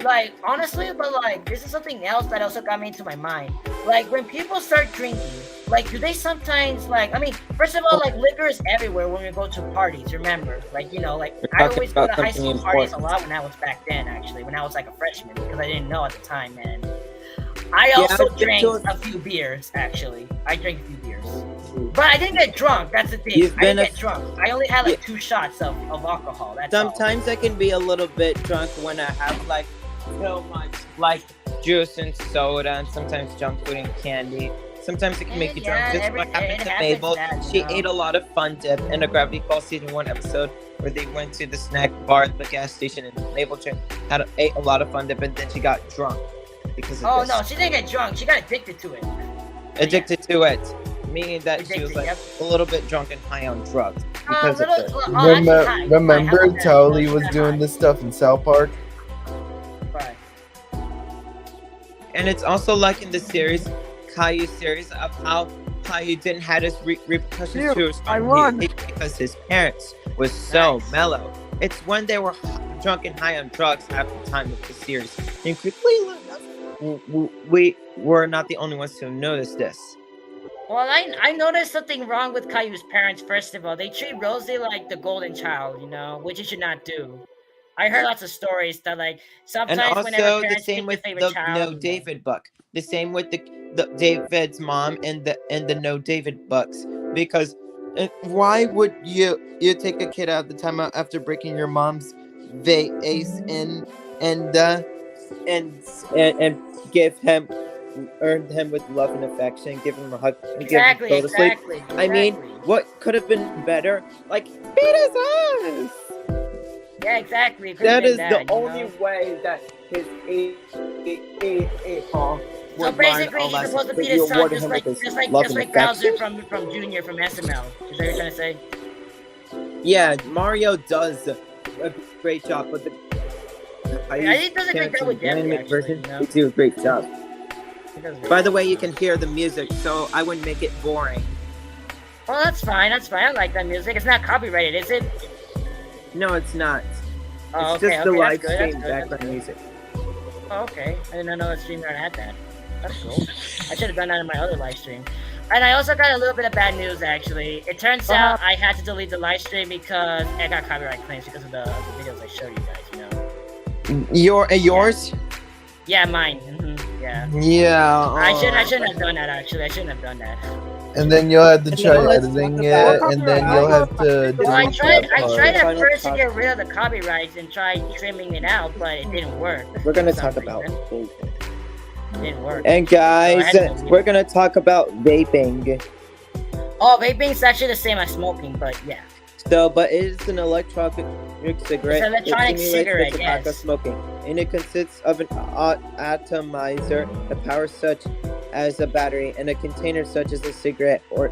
like honestly, but like this is something else that also got me into my mind. Like when people start drinking, like do they sometimes like? I mean, first of all, like liquor is everywhere when we go to parties. Remember, like you know, like We're I talking always go to about high something school parties a important. lot when I was back then. Actually, when I was like a freshman, because I didn't know at the time, man. I Yeah, also I drank think a few beers. Actually, I drank a few beers, but I didn't get drunk. That's the thing. You've I didn't been a- get drunk. I only had like 2 shots of alcohol. That's all. sometimes I can be a little bit drunk when I have like so much like juice and soda, and sometimes junk food and candy. Sometimes it can make you Yeah, drunk. Just what it happened to happens Mabel. that, you She know. ate a lot of Fun Dip in a Gravity Falls season 1 episode where they went to the snack bar at the gas station, and Mabel ate a lot of Fun Dip, and then she got drunk because of Oh this. no, she didn't get drunk. She got addicted to it. Addicted to it, meaning that she was Addicted, like yep. a little bit drunk and high on drugs because of it. Actually, hi. Remember Hi, how about Towley that? was Hi. doing this stuff in South Park? Right. And it's also like in the series, Caillou series, of how Caillou didn't have his repercussions Phew, to his I won. because his parents was so Nice. mellow. It's when they were drunk and high on drugs half the time of the series. And quickly, we were not the only ones to notice this. Well, I noticed something wrong with Caillou's parents. First of all, they treat Rosie like the golden child, which you should not do. I heard lots of stories that like sometimes And whenever also the parents same pick with their favorite the child, No David book. The same with the David's mom and the No David books. Because Why would you take a kid out of the timeout after breaking your mom's vase and give him, earn him with love and affection, give him a hug, and exactly, give him go to sleep. exactly. I mean, exactly. what could have been better? Like, beat his ass! Yeah, exactly. It could've That been is that, the only way that his So would basically, learn a he's supposed to lesson. be You his son, awarded just him like with his just like love just and like Bowser affection? from Junior from SML. Is that what you're trying to say? Yeah, Mario does a great job, but the I think he does a great job with Jeffy, animated actually, version, you know? they do a great job. He does a great By the job. way, you can hear the music, so I wouldn't make it boring. Well, that's fine. That's fine. I like that music. It's not copyrighted, is it? No, it's not. Oh, It's okay. just the Okay, live that's good. stream That's good. That's background good. music. Oh, okay. I didn't know the streamer had that. That's cool. I should have done that in my other live stream. And I also got a little bit of bad news, actually. It turns out I had to delete the live stream because I got copyright claims because of the videos I showed you guys. yours? Yeah, mine. Yeah. Yeah. I shouldn't have done that. Actually, I shouldn't have done that. And then you'll have to And try now let's editing talk it, about- and then you'll have to Well, I delete tried. that I part. tried at Final first to cut. get rid of the copyrights and tried trimming it out, but it didn't work. We're gonna For some talk about reason. vaping. It didn't work. And guys, So I had to- we're gonna talk about vaping. Oh, vaping is actually the same as smoking, but yeah. So, but it is an electronic cigarette. It's an electronic that simulates cigarette, the tobacco yes. smoking, and it consists of an atomizer, a power such as a battery, and a container such as a cigarette or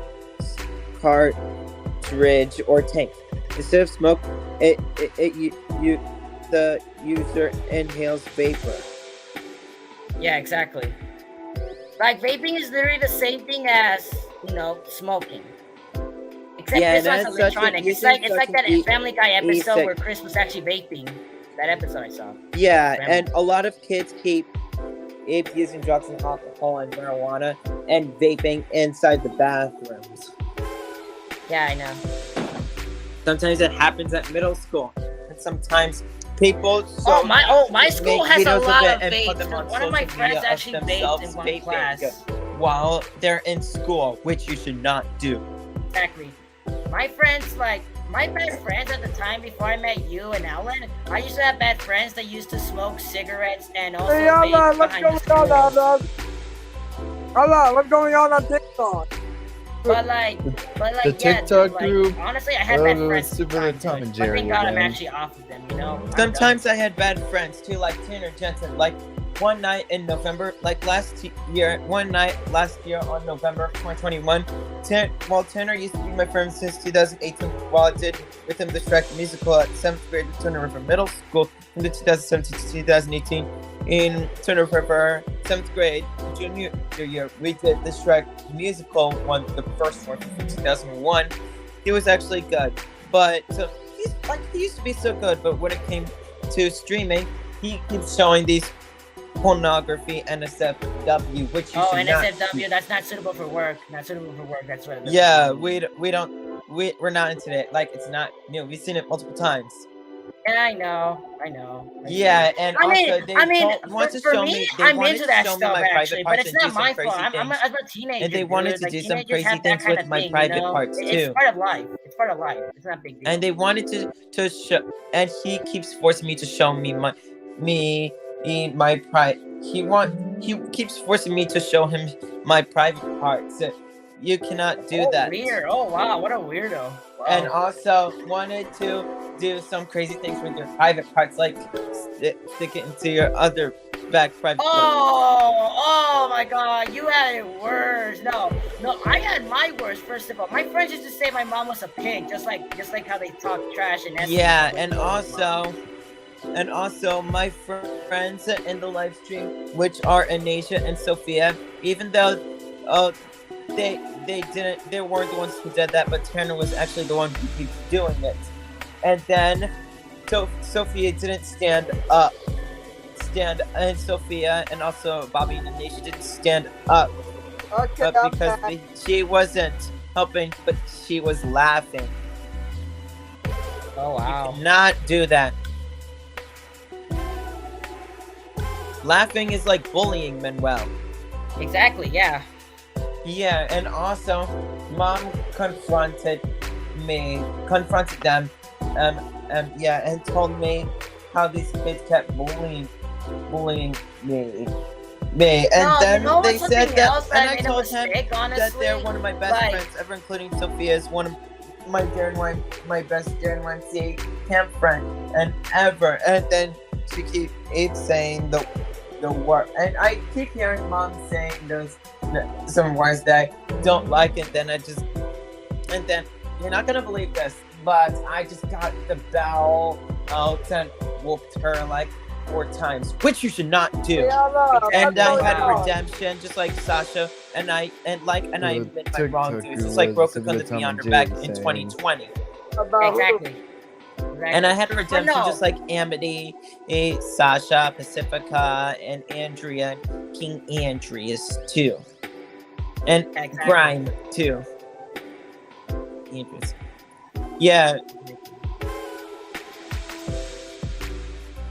cartridge or tank. Instead of smoke, the user inhales vapor. Yeah, exactly. Like vaping is literally the same thing as smoking. Except Yeah, this one's that's such a- electronic. It's using like such that an Family Guy episode e-cig- where Chris was actually vaping. That episode I saw. Yeah, Grandma. and a lot of kids keep using drugs and alcohol and marijuana and vaping inside the bathrooms. Yeah, I know. Sometimes it happens at middle school, and sometimes people. My school make has a videos of lot it of and put vapes. them on One of my social friends media of actually vaped themselves in one vaping class. While they're in school, which you should not do. Exactly. My friends, my best friends at the time before I met you and Ellen, I used to have bad friends that used to smoke cigarettes and also Hey, vape Alan, what's behind the going on, school. Alan? Alan, what's going on TikTok? But The yeah, dude, TikTok group, honestly, I had bad it was friends. at the similar time, to Tom too. and But Jerry thank God I'm again. actually off of them, I'm done. Sometimes I had bad friends too, like Tanner Jensen. Like one night in November, like last year on November 2021, Tanner used to be my friend since 2018. While I did with him the Shrek musical at 7th grade with Turner River Middle School from the 2017 to 2018. In Turner River 7th grade, junior year, we did the Shrek musical one, the first one from 2001. He was actually good, but so he used to be so good, but when it came to streaming, he keeps showing these pornography NSFW, which you Oh, should not. NSFW, that's not suitable for work. Not suitable for work. That's what it is. Yeah, we're not into it. Like it's not new. We've seen it multiple times. Yeah, I know. Yeah, and I mean, also they want to for show me, me. They I'm wanted into to that show me stuff my actually, private but parts it's and do not my some fault. crazy I'm things. a teenager. And they wanted dude. to Like, do some teenagers crazy have that things kind with of my thing, private parts, It's too. part of life. It's part of life. It's not a big deal. And they wanted to show, and he keeps forcing me to show me my private. He keeps forcing me to show him my private parts. You cannot do that. Weird. Oh wow, what a weirdo. Wow. And also wanted to do some crazy things with your private parts, like stick it into your other back private part. Oh my God, you had it worse. No, I had my worst. First of all, my friends used to say my mom was a pig, just like how they talk trash and Yeah, and also my friends in the live stream, which are Anasia and Sophia, even though they weren't the ones who did that, but Tanner was actually the one who keeps doing it. and then Sophia didn't stand up. And Sophia and also Bobby and Anisha didn't stand up, Okay, but because she wasn't helping, but she was laughing. Oh wow. Not do that. Laughing is like bullying, Manuel. Exactly. Yeah. Yeah, and also, Mom confronted them, and told me how these kids kept bullying me. And No, then you know they what's said something that, else and that I made a told him mistake, that honestly? they're one of my best Like- friends ever, including Sophia is one of my best Darren YMCA camp friend and ever. And then she keeps saying the word, and I keep hearing Mom saying some words that I don't like, and then you're not gonna believe this, but I just got the bell out and whooped her like 4 times, which you should not do. And I had Wow. redemption, just like Sasha, and I admit my TikTok wrongdoings, just like was Roku similar the to Tom and Beyonder back Jerry in saying. 2020. Exactly. And I had a redemption, no. just like Amity, Sasha, Pacifica, and Andrea, King Andreas too, and Exactly. Grime too. Andreas. Yeah.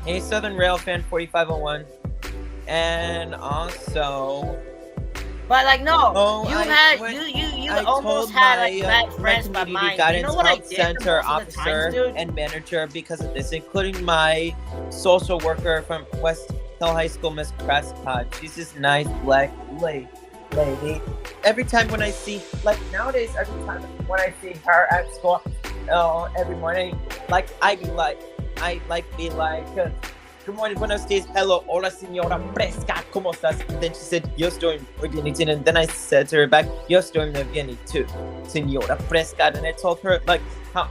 Hey, Southern Rail fan 4501, and also. But like no, Oh, you I had went- you I almost told had like my, bad my friends by community mine. guidance You know what I health did center most of the officer times, dude? and manager because of this, including my social worker from West Hill High School, Miss Prescott. She's this nice black lady. Every time when I see, like nowadays, every time when I see her at school, every morning, like I be like, good morning, buenos dias, hello, hola, señora Prescott, ¿cómo estás? And then she said, yo estoy muy bien, and then I said to her back, yo estoy muy bien too, señora Prescott, and I told her, like, how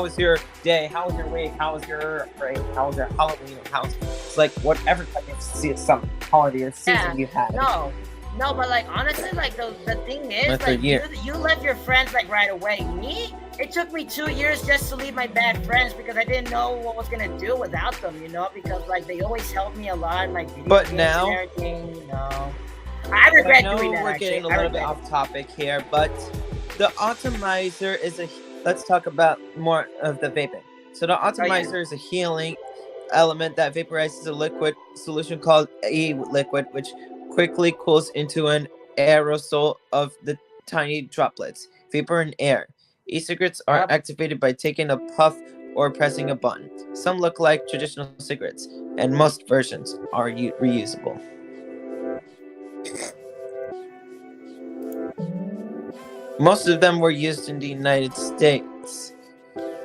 was your day, how was your week, how was your break, how was your Halloween, it's like, whatever type of some holiday or season Yeah, you had. No, but like honestly, like the thing is, That's a like year. you left your friends like right away. Me, it took me 2 years just to leave my bad friends because I didn't know what I was gonna do without them, you know, because like they always helped me a lot in like video But games now- and everything, you know. I regret I know doing that. we're Actually, getting a I little bit regret off topic here, but the atomizer is let's talk about more of the vaping. So the atomizer is a healing element that vaporizes a liquid solution called e-liquid, which quickly cools into an aerosol of the tiny droplets, vapor and air. E-cigarettes are Yep. activated by taking a puff or pressing a button. Some look like traditional cigarettes, and most versions are reusable. Most of them were used in the United States.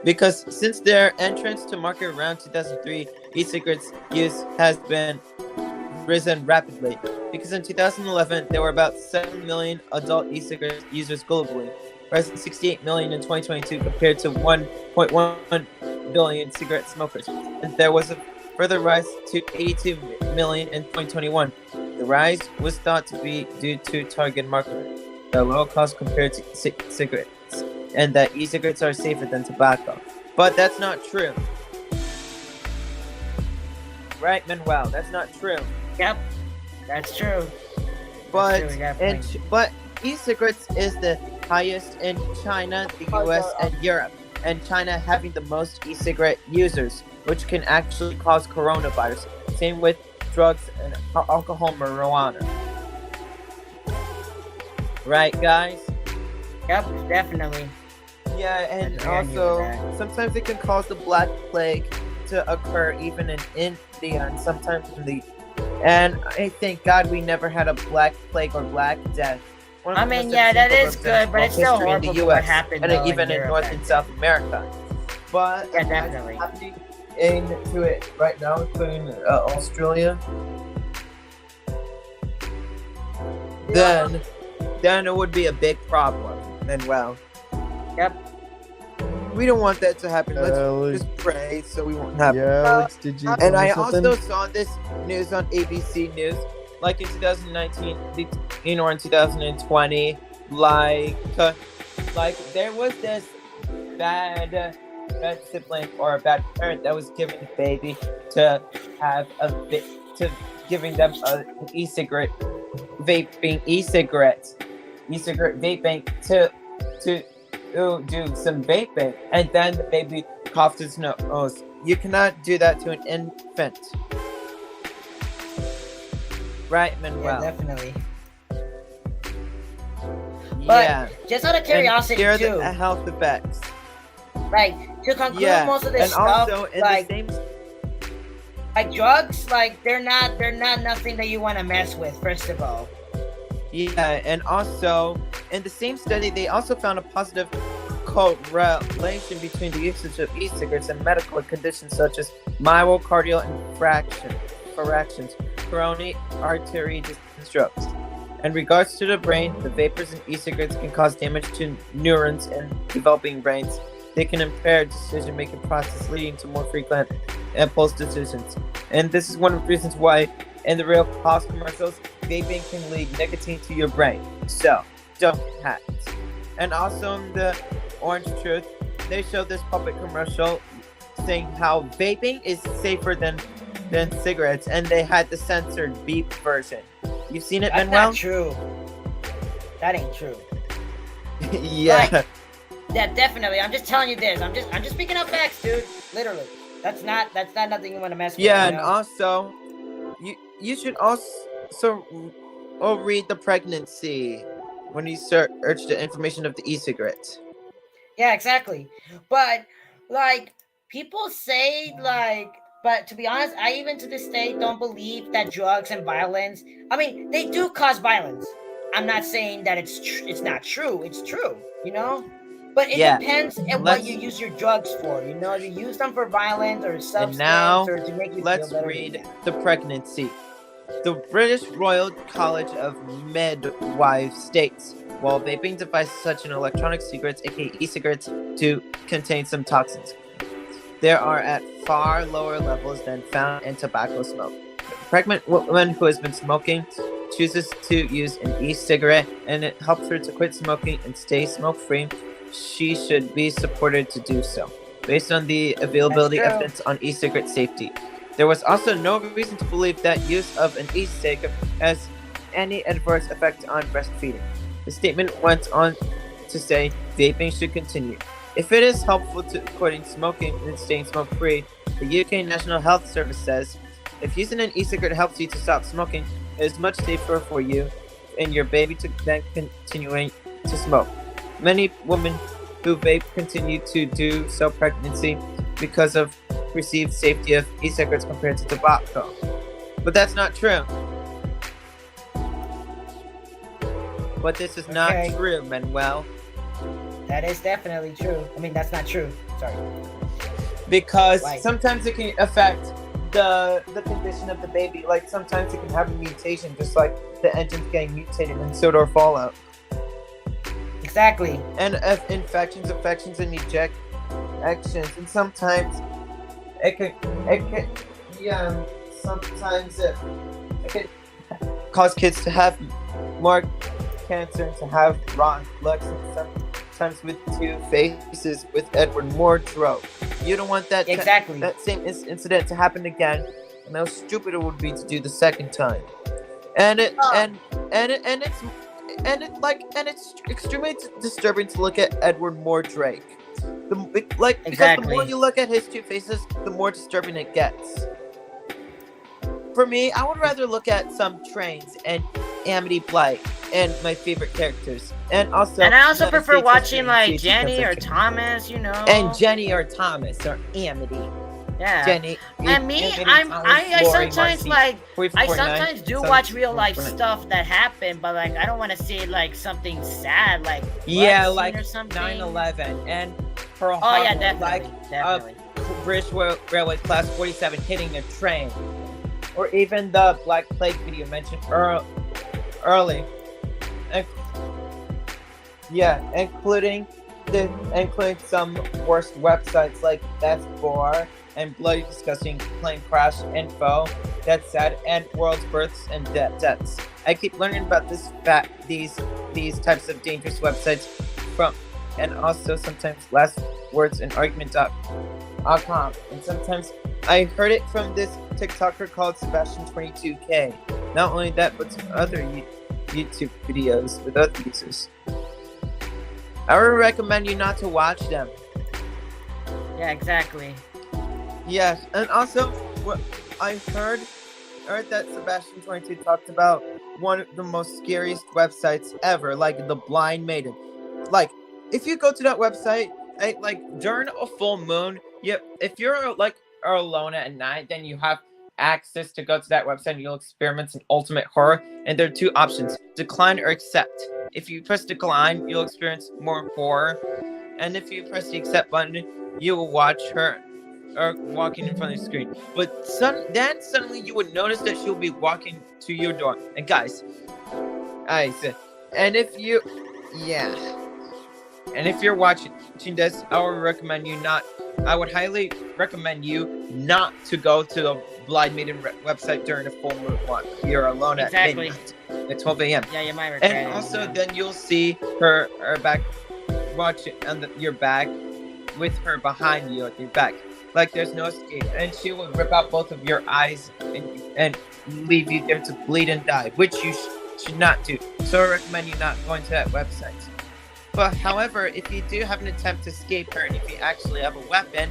Because since their entrance to market around 2003, e-cigarettes use has been risen rapidly. Because in 2011, there were about 7 million adult e-cigarette users globally, rising 68 million in 2022 compared to 1.1 billion cigarette smokers. And there was a further rise to 82 million in 2021. The rise was thought to be due to target marketing, the low cost compared to cigarettes, and that e-cigarettes are safer than tobacco. But that's not true. Right, Manuel? That's not true. Yep, that's true. But true, we got a point. but e-cigarettes is the highest in China, the US, and Europe, and China having the most e-cigarette users, which can actually cause coronavirus. Same with drugs and alcohol, marijuana. Right, guys? Yep, definitely. Yeah, and I agree with also that. sometimes it can cause the Black Plague to occur even in India, and sometimes and I thank God we never had a Black Plague or Black Death. One of I the mean, most yeah, that unseen is events good, but in it's still history in horrible the for what US, happened, and though, even in in Europe North back and then. South America. But Yeah, as definitely. happening into it right now, including Australia, then it would be a big problem. And well, Yep. we don't want that to happen. Let's Alex, just pray so we won't have. yeah, Alex, did you? And tell me I something? also saw this news on ABC News, like in 2019, or in 2020, like there was this bad bad sibling or a bad parent that was giving the baby to have to giving them an e-cigarette, e-cigarette vaping to do some vaping, and then the baby coughed his nose. You cannot do that to an infant. Right, Yeah, Manuel? definitely. But Yeah. just out of curiosity and too, the health effects. like to conclude Yeah, most of this and stuff, also in like the same. drugs, like they're not nothing that you want to mess with. First of all, Yeah, and also in the same study, they also found a positive correlation between the usage of e-cigarettes and medical conditions such as myocardial fractions, coronary artery disease, and strokes. In regards to the brain, the vapors in e-cigarettes can cause damage to neurons in developing brains. They can impair decision-making process, leading to more frequent impulse decisions. And this is one of the reasons why, in the real cost commercials, vaping can lead nicotine to your brain. So, don't have it. And also in the Orange Truth, they showed this public commercial saying how vaping is safer than cigarettes, and they had the censored beep version. You've seen it, that's Manuel? not true. That ain't true. Yeah. Like, yeah, definitely. I'm just telling you this. I'm just speaking up facts, dude. Literally. That's not nothing you want to mess with. Yeah, you and know? also, you should also read the pregnancy when you search the information of the e-cigarette. Yeah, exactly. But like people say but to be honest, I even to this day don't believe that drugs and violence, I mean, they do cause violence. I'm not saying that it's not true. It's true, you know? But it Yeah. depends on what Let's- you use your drugs for. You know, you use them for violence or substance now, or to make you Let's feel better. read the pregnancy. The British Royal College of Midwives states, while vaping devices such as electronic cigarettes, aka e-cigarettes, do contain some toxins, they are at far lower levels than found in tobacco smoke. A pregnant woman who has been smoking chooses to use an e-cigarette and it helps her to quit smoking and stay smoke-free. She should be supported to do so, based on the availability That's true. evidence on e-cigarette safety. There was also no reason to believe that use of an e-cig has any adverse effect on breastfeeding. The statement went on to say vaping should continue. If it is helpful to quitting smoking and staying smoke-free, the UK National Health Service says, if using an e-cigarette helps you to stop smoking, it is much safer for you and your baby to then continuing to smoke. Many women who vape continue to do so pregnancy because of perceived safety of e-cigarettes compared to tobacco. But that's not true. But this is not Okay. true, Manuel. That is definitely true. I mean, that's not true. Sorry. Because Right. sometimes it can affect the condition of the baby. Like sometimes it can have a mutation, just like the engine's getting mutated in Sodor Fallout. Exactly. And infections, and ejections, and sometimes it could sometimes it could cause kids to have more cancer and to have rotten looks, and sometimes with two faces with Edward Mordrow. You don't want that Exactly. that same incident to happen again, and how stupid it would be to do the second time. And it's extremely disturbing to look at Edward Mordrake. Because the Exactly. more you look at his two faces, the more disturbing it gets. For me, I would rather look at some trains and Amity Blight and my favorite characters, and I also prefer States watching history like and Jenny or States Thomas, you know. and Jenny or Thomas or Amity. Yeah. Jenny. And me, Amity, I Thomas, Lori, sometimes Marcy, like I 44.9, sometimes do Sun- watch real life 44.9. stuff that happened, but like I don't want to see like something sad, like Yeah, blood scene like or something. 9/11 and Pearl Oh yeah, Harbor, definitely, like definitely. British Railway Class 47 hitting a train, or even the Black Plague video mentioned early. Including some worst websites like Deathbore and Bloody Disgusting Plane Crash Info, That's Sad, and World's Births and Deaths. I keep learning about these types of dangerous websites and also sometimes lastwordsinargument.com. And sometimes I heard it from this TikToker called Sebastian22K. Not only that, but some other YouTube videos with other users. I would recommend you not to watch them. Yeah, exactly. Yes, and also what I heard that Sebastian22 talked about one of the most scariest websites ever, like the Blind Maiden. Like, if you go to that website, like during a full moon, if you're like alone at night, then you have access to go to that website and you'll experience an ultimate horror. And there are two options: decline or accept. If you press decline, you'll experience more horror, and if you press the accept button, you will watch her walking in front of the screen. But then suddenly you would notice that she'll be walking to your door. And guys, I said, and if you're watching this, I would highly recommend you not to go to the Blind Maiden website during a full moon walk. You're alone at midnight at 12 a.m. Yeah, you might regret it. And also, then you'll see her back, watching on your back, with her behind you at your back. Like there's no escape, and she will rip out both of your eyes and leave you there to bleed and die, which you should not do. So I recommend you not going to that website. But however, if you do have an attempt to escape her, and if you actually have a weapon,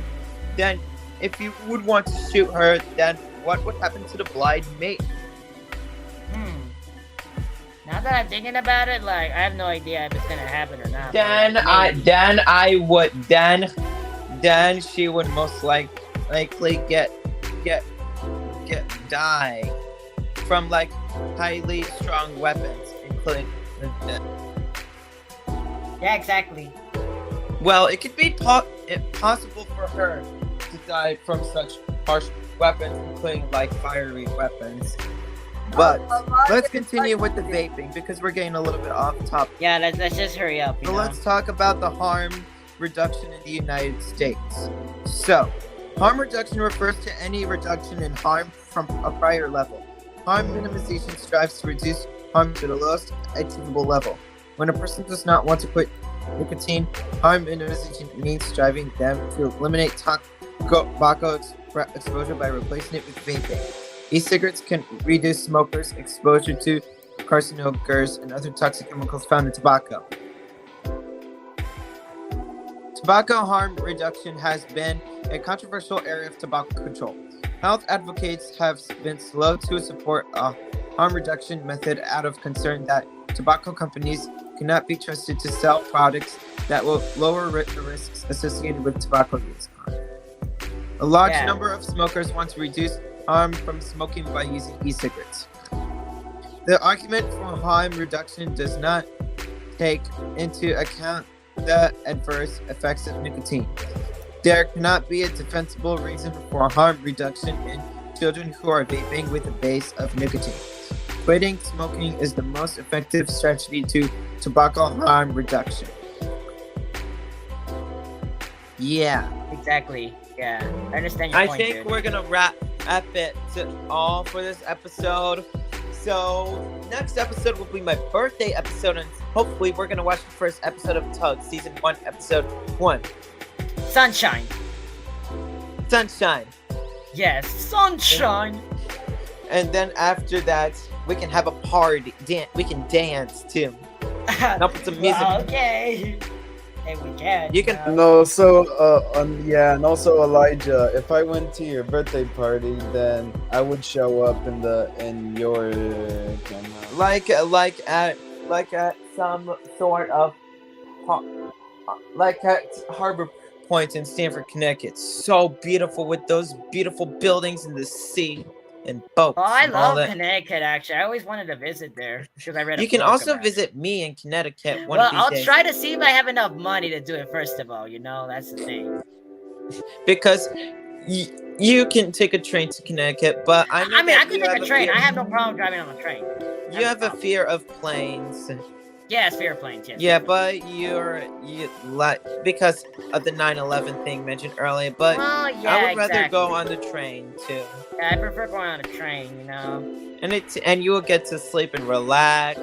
then if you would want to shoot her, then what would happen to the Blind Maiden? Now that I'm thinking about it, like I have no idea if it's gonna happen or not. Then she would most likely get die from like highly strong weapons, including. Yeah, exactly. Well, it could be possible for her to die from such harsh weapons, including like fiery weapons. But let's continue with the vaping because we're getting a little bit off topic. Yeah, let's just hurry up. So let's talk about the harm reduction in the United States. So, harm reduction refers to any reduction in harm from a prior level. Harm minimization strives to reduce harm to the lowest achievable level. When a person does not want to quit nicotine, harm minimization means striving them to eliminate tobacco exposure by replacing it with vaping. E-cigarettes can reduce smokers' exposure to carcinogens and other toxic chemicals found in tobacco. Tobacco harm reduction has been a controversial area of tobacco control. Health advocates have been slow to support a harm reduction method out of concern that tobacco companies cannot be trusted to sell products that will lower the risks associated with tobacco use. A large number of smokers want to reduce harm from smoking by using e-cigarettes. The argument for harm reduction does not take into account the adverse effects of nicotine. There cannot be a defensible reason for harm reduction in children who are vaping with a base of nicotine. Quitting smoking is the most effective strategy to tobacco harm reduction. Yeah. Exactly. Yeah. I understand your point, I think we're gonna wrap it all for this episode. So next episode will be my birthday episode, and hopefully we're gonna watch the first episode of Tug, season 1, episode 1. Sunshine. Yes, sunshine. And then after that, we can have a party. We can dance too. Now put some music. Okay. And we can. You can. No, so and also Elijah, if I went to your birthday party, then I would show up in your camera. Like at some sort of like at Harbor Point in Stamford, Connecticut. So beautiful with those beautiful buildings and the sea and boats. Oh, I and all love that. Connecticut. Actually, I always wanted to visit there because I read. You can also visit me in Connecticut. One of these I'll days. try to see if I have enough money to do it. First of all, that's the thing. Because you can take a train to Connecticut, but I could take a train. I have no problem driving on the train. You have a fear of planes. Yeah, it's fear of planes. Yes. Yeah, but you like because of the 9/11 thing mentioned earlier. But well, yeah, I would rather go on the train too. Yeah, I prefer going on a train. And you will get to sleep and relax.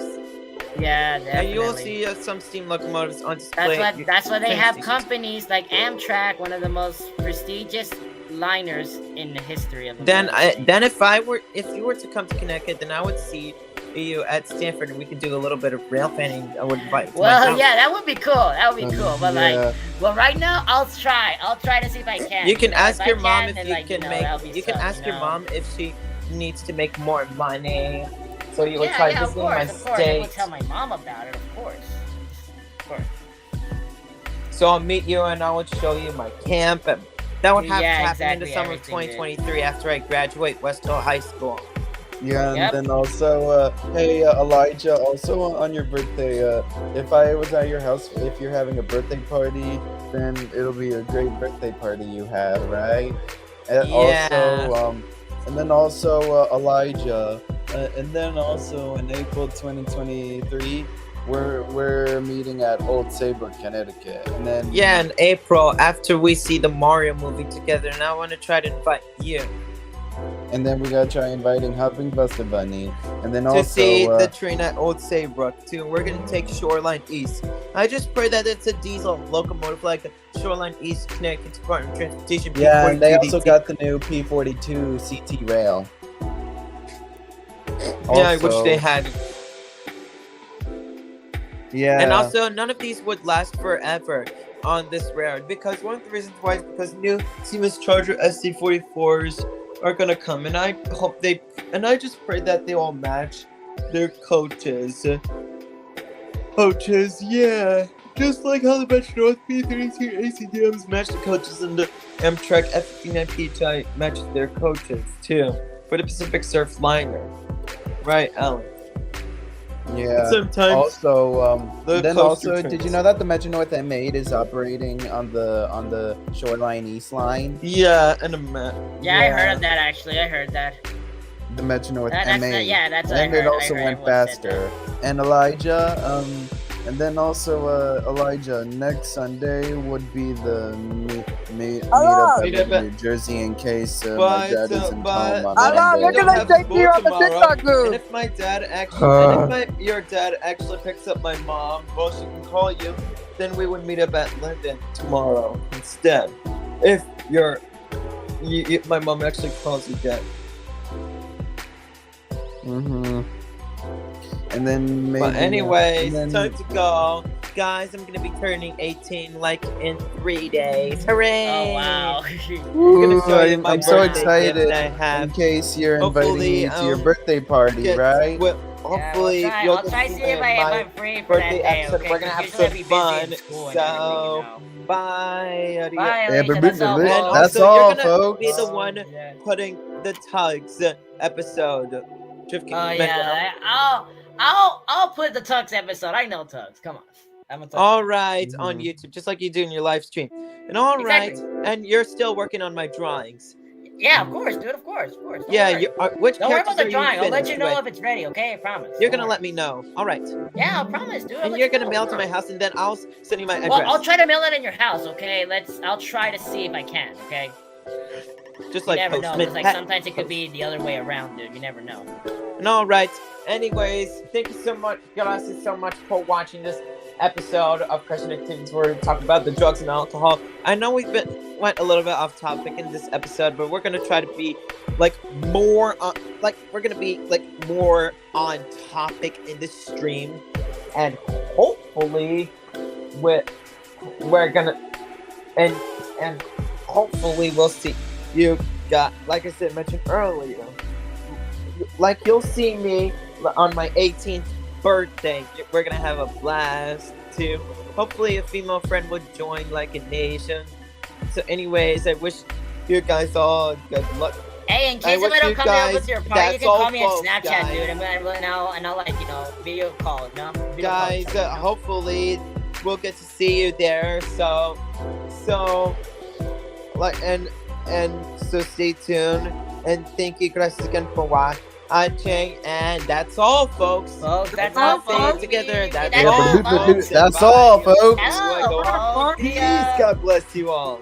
Yeah, And definitely. you will see some steam locomotives on display. That's why they have Fancy. companies like Amtrak, one of the most prestigious liners in the history of Then, America. if you were to come to Connecticut, then I would see you at Stanford, and we could do a little bit of rail fanning. I would invite you to my Well, house. yeah, that would be cool. That would be cool. But yeah. well, right now I'll try. I'll try to see if I can. You can know, ask if your I mom can, if then, you like, can that'll be make. You can some, ask your know. mom if she needs to make more money. So you would Yeah, try yeah, of visiting course, my of course. I will state. tell my mom about it, of course. Of course. So I'll meet you and I would show you my camp. And that would have Yeah, to happen in the exactly, summer of everything, dude. 2023 after I graduate West Hill High School. Yeah, and Yep. then also, hey Elijah, also on your birthday, if I was at your house, if you're having a birthday party, then it'll be a great birthday party you had, right? And Yeah. Also, and then also Elijah, and then also in April 2023, we're meeting at Old Saybrook, Connecticut, and then Yeah, in April after we see the Mario movie together, and I want to try to invite you and then we gotta try inviting Hopping Buster Bunny, and then to also see the train at Old Saybrook too. We're gonna take Shoreline East. I just pray that it's a diesel locomotive like the Shoreline East Connecticut Department of Transportation. yeah, and they P42DT. also got the new P42 CT rail. Yeah, which Also- they had. Yeah, And also, none of these would last forever on this railroad because one of the reasons why is because new Siemens Charger SC44s are gonna come, and I hope I just pray that they all match their coaches. Yeah. Just like how the Metro North P32 ACDMs match the coaches and the Amtrak F59 PHI matches their coaches too for the Pacific Surf liner. Right, Alan? yeah. Sometimes Also, the then coaster also, did you trains. know that the Metro North M8 is operating on the Shoreline East line? Yeah, and a map. Yeah, I heard of that actually. I heard that. The Metro North That's M8. yeah, that's what I And heard. it also I heard went everyone said that. faster. And Elijah, and then also Elijah, next Sunday would be the meetup Hello. in New Jersey in case my But, dad isn't but- home on Hello, Monday. look at that take you on the TikTok And group. if my dad actually, your dad actually picks up my mom, well, she can call you. Then we would meet up at London tomorrow instead. If my mom actually calls you dad. Mm-hmm. And then maybe. But anyways, and time then- to go, guys. I'm gonna be turning 18 like in 3 days. Hooray! Oh wow. I'm gonna show you I'm my so birthday excited. gift I In have. case you're inviting Hopefully, me to your um, birthday party, Get- right? well, hopefully, yeah, you'll I'll get try to see see if my I'm free for that birthday day. episode. Okay? We're gonna have 'Cause usually I'll some be busy fun. in school and So, everything, you know. bye. Bye, Yeah, Alicia, that's all. And that's also, all, you're gonna folks. be the one Yeah. putting the tugs episode. Drifting Oh Mental Health. yeah, I'll put the Tux episode. I know Tux. Come on, I'm a Tux. All right, Mhm. on YouTube, just like you do in your live stream. And all right, Exactly. and you're still working on my drawings. Yeah, of course, dude. Of course, of course. Don't Yeah, worry. you which Don't worry characters about the are drawing. you I'll let you finished know with? if it's ready. Okay, I promise. You're Don't gonna worry. let me know. All right, Yeah, I promise, dude. I'll and let you're you gonna know, mail of to my course. house, and then I'll send you my address. Well, I'll try to mail it in your house. Okay, I'll try to see if I can. Okay. just You like never know. Postman 'Cause, like Pat. sometimes it could be the other way around, dude. You never know. And all right. Anyways, thank you so much, guys, so much for watching this episode of Christian Activities where we talk about the drugs and alcohol. I know went a little bit off topic in this episode, but we're gonna try to be more on topic in this stream, and hopefully we're gonna and hopefully we'll see you got, like I said, mentioned earlier, like you'll see me on my 18th birthday. We're gonna have a blast too. Hopefully a female friend would join like a nation. So anyways, I wish you guys all good luck. Hey, in I case if wish I don't you come guys- over to your party, that's you can all, call me on folks, Snapchat, guys. dude. And I'll like video call, you know. Video call Guys, each other. hopefully we'll get to see you there. So stay tuned, and thank you guys again for watching. And that's all, folks. Folks, that's Let's all, say it folks. together. That's That's all, all, folks. That's And all, bye. folks. Hello, Go on. folks. Peace. God bless you all.